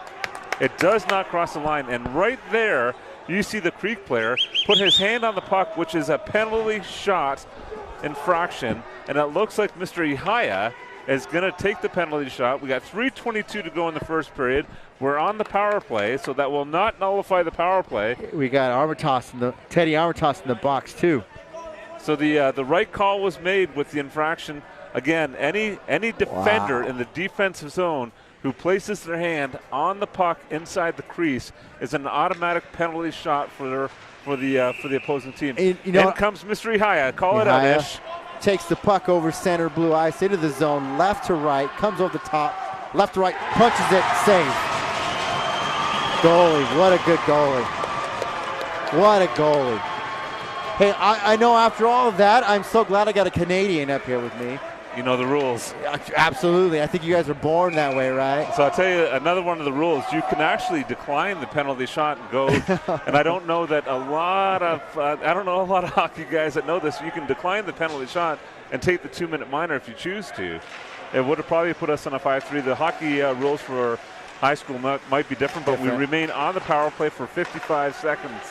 It does not cross the line, and right there you see the Creek player put his hand on the puck, which is a penalty shot infraction, and it looks like Mr. Ihaya is going to take the penalty shot. We got 3:22 to go in the first period. We're on the power play, so that will not nullify the power play. We got Teddy Armitage in the box too. So the right call was made with the infraction. Again, any defender in the defensive zone who places their hand on the puck inside the crease is an automatic penalty shot for the opposing team. In comes Mr. Ihaya. Call it out, Ish. Takes the puck over center blue ice into the zone, left to right, comes over the top, left to right, punches it, save. Goalie, what a good goalie. What a goalie. Hey, I know after all of that, I'm so glad I got a Canadian up here with me. You know the rules. Absolutely. I think you guys are born that way, right? So I'll tell you another one of the rules. You can actually decline the penalty shot and go. And I don't know that a lot of hockey guys that know this. You can decline the penalty shot and take the 2-minute minor if you choose to. It would have probably put us on a 5-3. The hockey rules for high school might be different, but we remain on the power play for 55 seconds.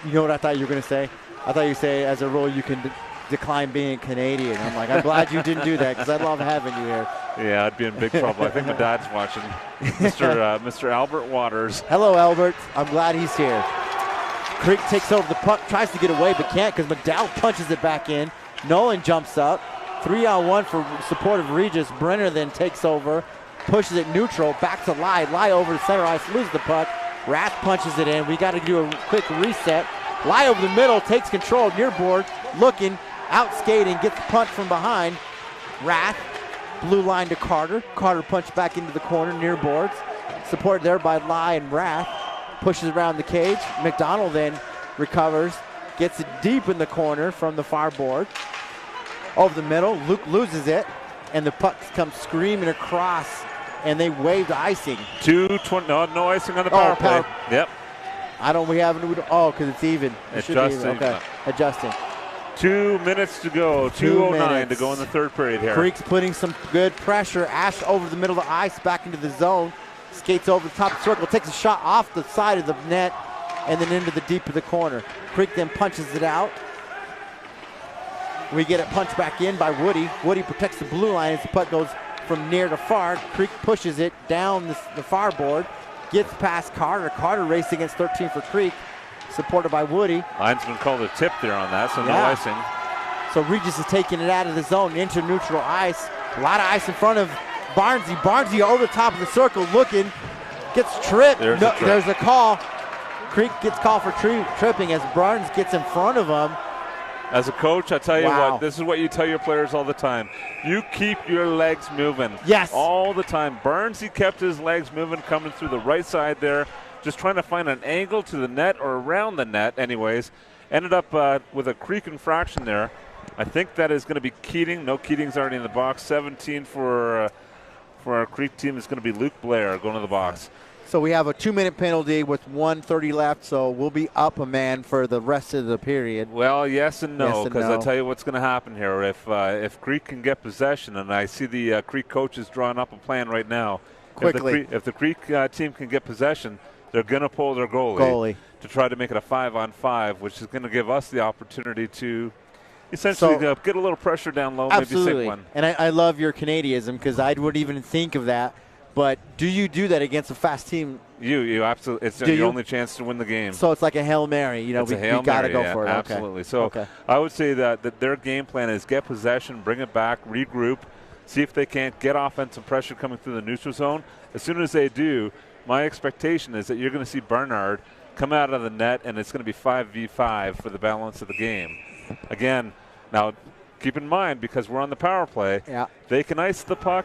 You know what I thought you were going to say? I thought you say as a rule you can decline being Canadian. I'm like, I'm glad you didn't do that because I love having you here. Yeah, I'd be in big trouble. I think my dad's watching. Mr. Albert Waters. Hello, Albert. I'm glad he's here. Creek takes over the puck, tries to get away, but can't because McDowell punches it back in. Nolan jumps up. 3-on-1 for support of Regis. Brenner then takes over, pushes it neutral, back to Lai. Lai over the center ice, loses the puck. Rath punches it in. We got to do a quick reset. Lai over the middle, takes control, near board, looking, out skating, gets the punch from behind. Rath, blue line to Carter. Carter punched back into the corner, near boards. Supported there by Lai and Rath. Pushes around the cage. McDonald then recovers, gets it deep in the corner from the far board. Over the middle, Luke loses it, and the puck comes screaming across, and they waved icing. 2:20, no icing on the power play. Yep. Because it's even. Adjusting. Okay, adjusting. 2 minutes to go. 2:09 to go in the third period here. Creek's putting some good pressure. Ash over the middle of the ice, back into the zone. Skates over the top of the circle, takes a shot off the side of the net, and then into the deep of the corner. Creek then punches it out. We get it punched back in by Woody. Woody protects the blue line as the puck goes from near to far. Creek pushes it down the far board. Gets past Carter. Carter racing against 13 for Creek, supported by Woody. Linesman called a tip there on that, so no icing. So Regis is taking it out of the zone into neutral ice. A lot of ice in front of Barnesy. Barnesy over the top of the circle looking. Gets tripped. There's a call. Creek gets called for tripping as Barnes gets in front of him. As a coach, I tell you what, this is what you tell your players all the time. You keep your legs moving. Yes. All the time. Barnesy kept his legs moving, coming through the right side there, just trying to find an angle to the net or around the net anyways. Ended up with a Creek infraction there. I think that is going to be Keating. No, Keating's already in the box. 17 for our Creek team is going to be Luke Blair going to the box. So we have a 2-minute penalty with 1:30 left, so we'll be up a man for the rest of the period. Well, yes and no, Yes and because no. I'll tell you what's going to happen here. If Creek can get possession, and I see the Creek coaches drawing up a plan right now. Quickly. If the Creek team can get possession, they're going to pull their goalie to try to make it a 5-on-5, which is going to give us the opportunity to essentially get a little pressure down low, absolutely. maybe sink one. And I love your Canadianism because I wouldn't even think of that. But do you do that against a fast team? You absolutely. It's your only chance to win the game. So it's like a Hail Mary. You know, we got to go for it. Absolutely. Okay. So I would say that their game plan is get possession, bring it back, regroup, see if they can't get offensive pressure coming through the neutral zone. As soon as they do, my expectation is that you're going to see Bernard come out of the net, and it's going to be 5v5 for the balance of the game. Again, now keep in mind, because we're on the power play, they can ice the puck.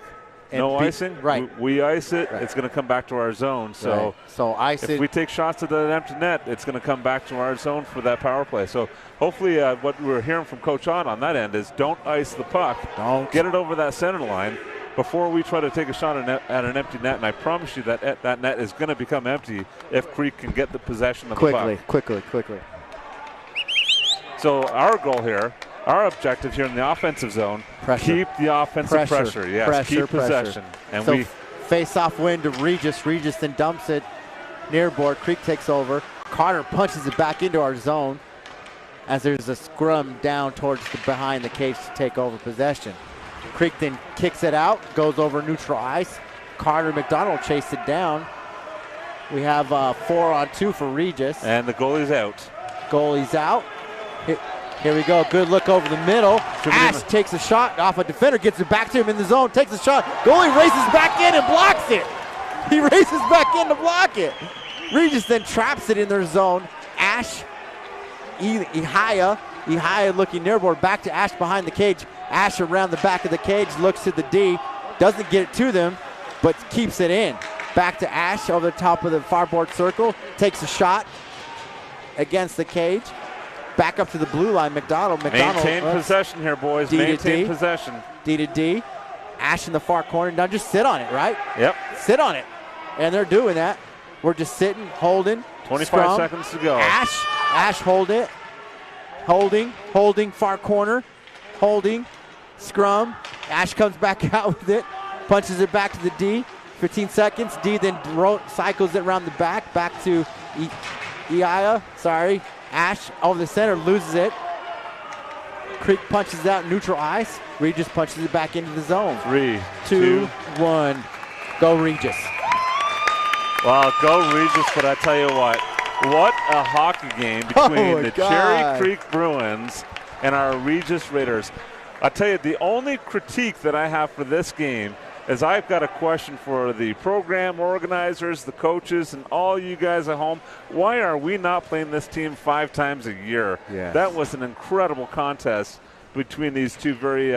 No icing. Right. We ice it. Right. It's going to come back to our zone. So, ice if we take shots at the empty net, it's going to come back to our zone for that power play. So hopefully what we're hearing from Coach on that end is don't ice the puck. Don't. Get it over that center line before we try to take a shot at an empty net. And I promise you that that net is going to become empty if Creek can get the possession of the puck. Quickly. So our goal here, our objective here in the offensive zone, keep the offensive pressure. Yes, keep possession. And so face-off win to Regis. Regis then dumps it near board. Creek takes over. Carter punches it back into our zone as there's a scrum down towards behind the cage to take over possession. Creek then kicks it out, goes over neutral ice. Carter and McDonald chase it down. We have 4-on-2 for Regis. And the goalie's out. Goalie's out. Here we go. Good look over the middle. Ash takes a shot off a defender, gets it back to him in the zone, takes a shot. Goalie races back in and blocks it. He races back in to block it. Regis then traps it in their zone. Ash, Ihaya looking nearboard, back to Ash behind the cage. Ash around the back of the cage, looks to the D, doesn't get it to them, but keeps it in. Back to Ash over the top of the far board circle, takes a shot against the cage. Back up to the blue line, McDonald. Maintain possession here, boys. Maintain possession. D to D. Ash in the far corner. Now just sit on it, right? Yep. Sit on it. And they're doing that. We're just sitting, holding. 25 seconds to go. Ash hold it. Holding, far corner. Holding, scrum. Ash comes back out with it. Punches it back to the D. 15 seconds. D then cycles it around the back to Iaya. Ash over the center, loses it. Creek punches out neutral ice. Regis punches it back into the zone. 3, 2, 1. Go Regis. Well, go Regis, but I tell you what a hockey game between the Cherry Creek Bruins and our Regis Raiders. I tell you, the only critique that I have for this game is I've got a question for the program organizers, the coaches, and all you guys at home. Why are we not playing this team 5 times a year? Yes. That was an incredible contest between these two very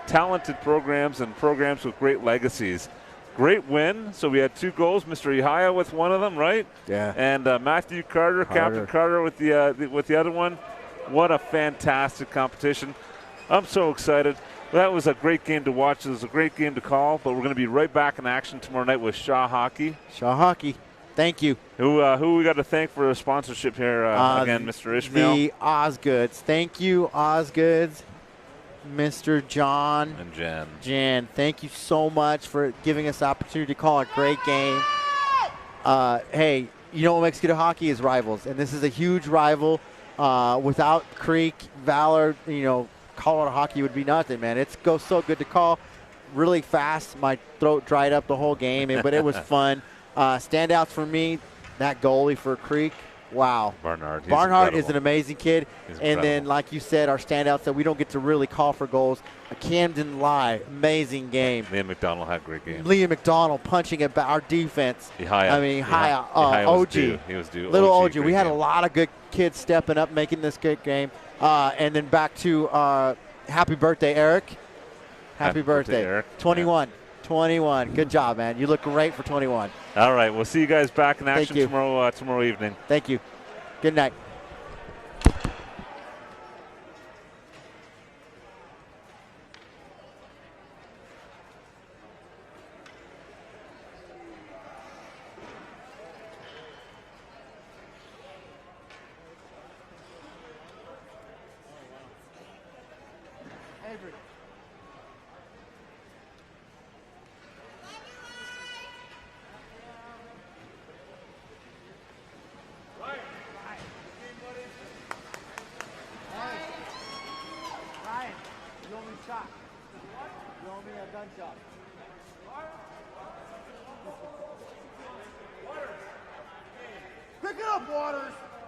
talented programs and programs with great legacies. Great win. So we had 2 goals. Mr. Ihaya with one of them, right? Yeah. And Matthew Carter, Captain Carter with the other one. What a fantastic competition. I'm so excited. That was a great game to watch. It was a great game to call, but we're going to be right back in action tomorrow night with Shaw Hockey. Shaw Hockey. Thank you. Who we got to thank for the sponsorship here again, Mr. Ishmael? The Osgoods. Thank you, Osgoods. Mr. John. And Jen. Jen, thank you so much for giving us the opportunity to call a great game. Hey, you know what makes good hockey is rivals, and this is a huge rival. Without Creek, Valor, Colorado hockey would be nothing, man. It goes so good to call. Really fast. My throat dried up the whole game, but it was fun. Standouts for me, that goalie for Creek. Wow. Barnhart is an amazing kid. And then, like you said, our standouts that we don't get to really call for goals. Camden Lai, amazing game. Liam McDonald had a great game. Liam McDonald punching it back. Our defense. Ihaya OG. He was due. Little OG. We had a lot of good kids stepping up, making this good game. And then back to happy birthday, Eric. Happy birthday, Eric. 21. Yeah. 21. Good job, man. You look great for 21. All right. We'll see you guys back in action tomorrow evening. Thank you. Good night. Avery. Ryan, you owe me a shot. You owe me a gun shot. Pick it up, Waters!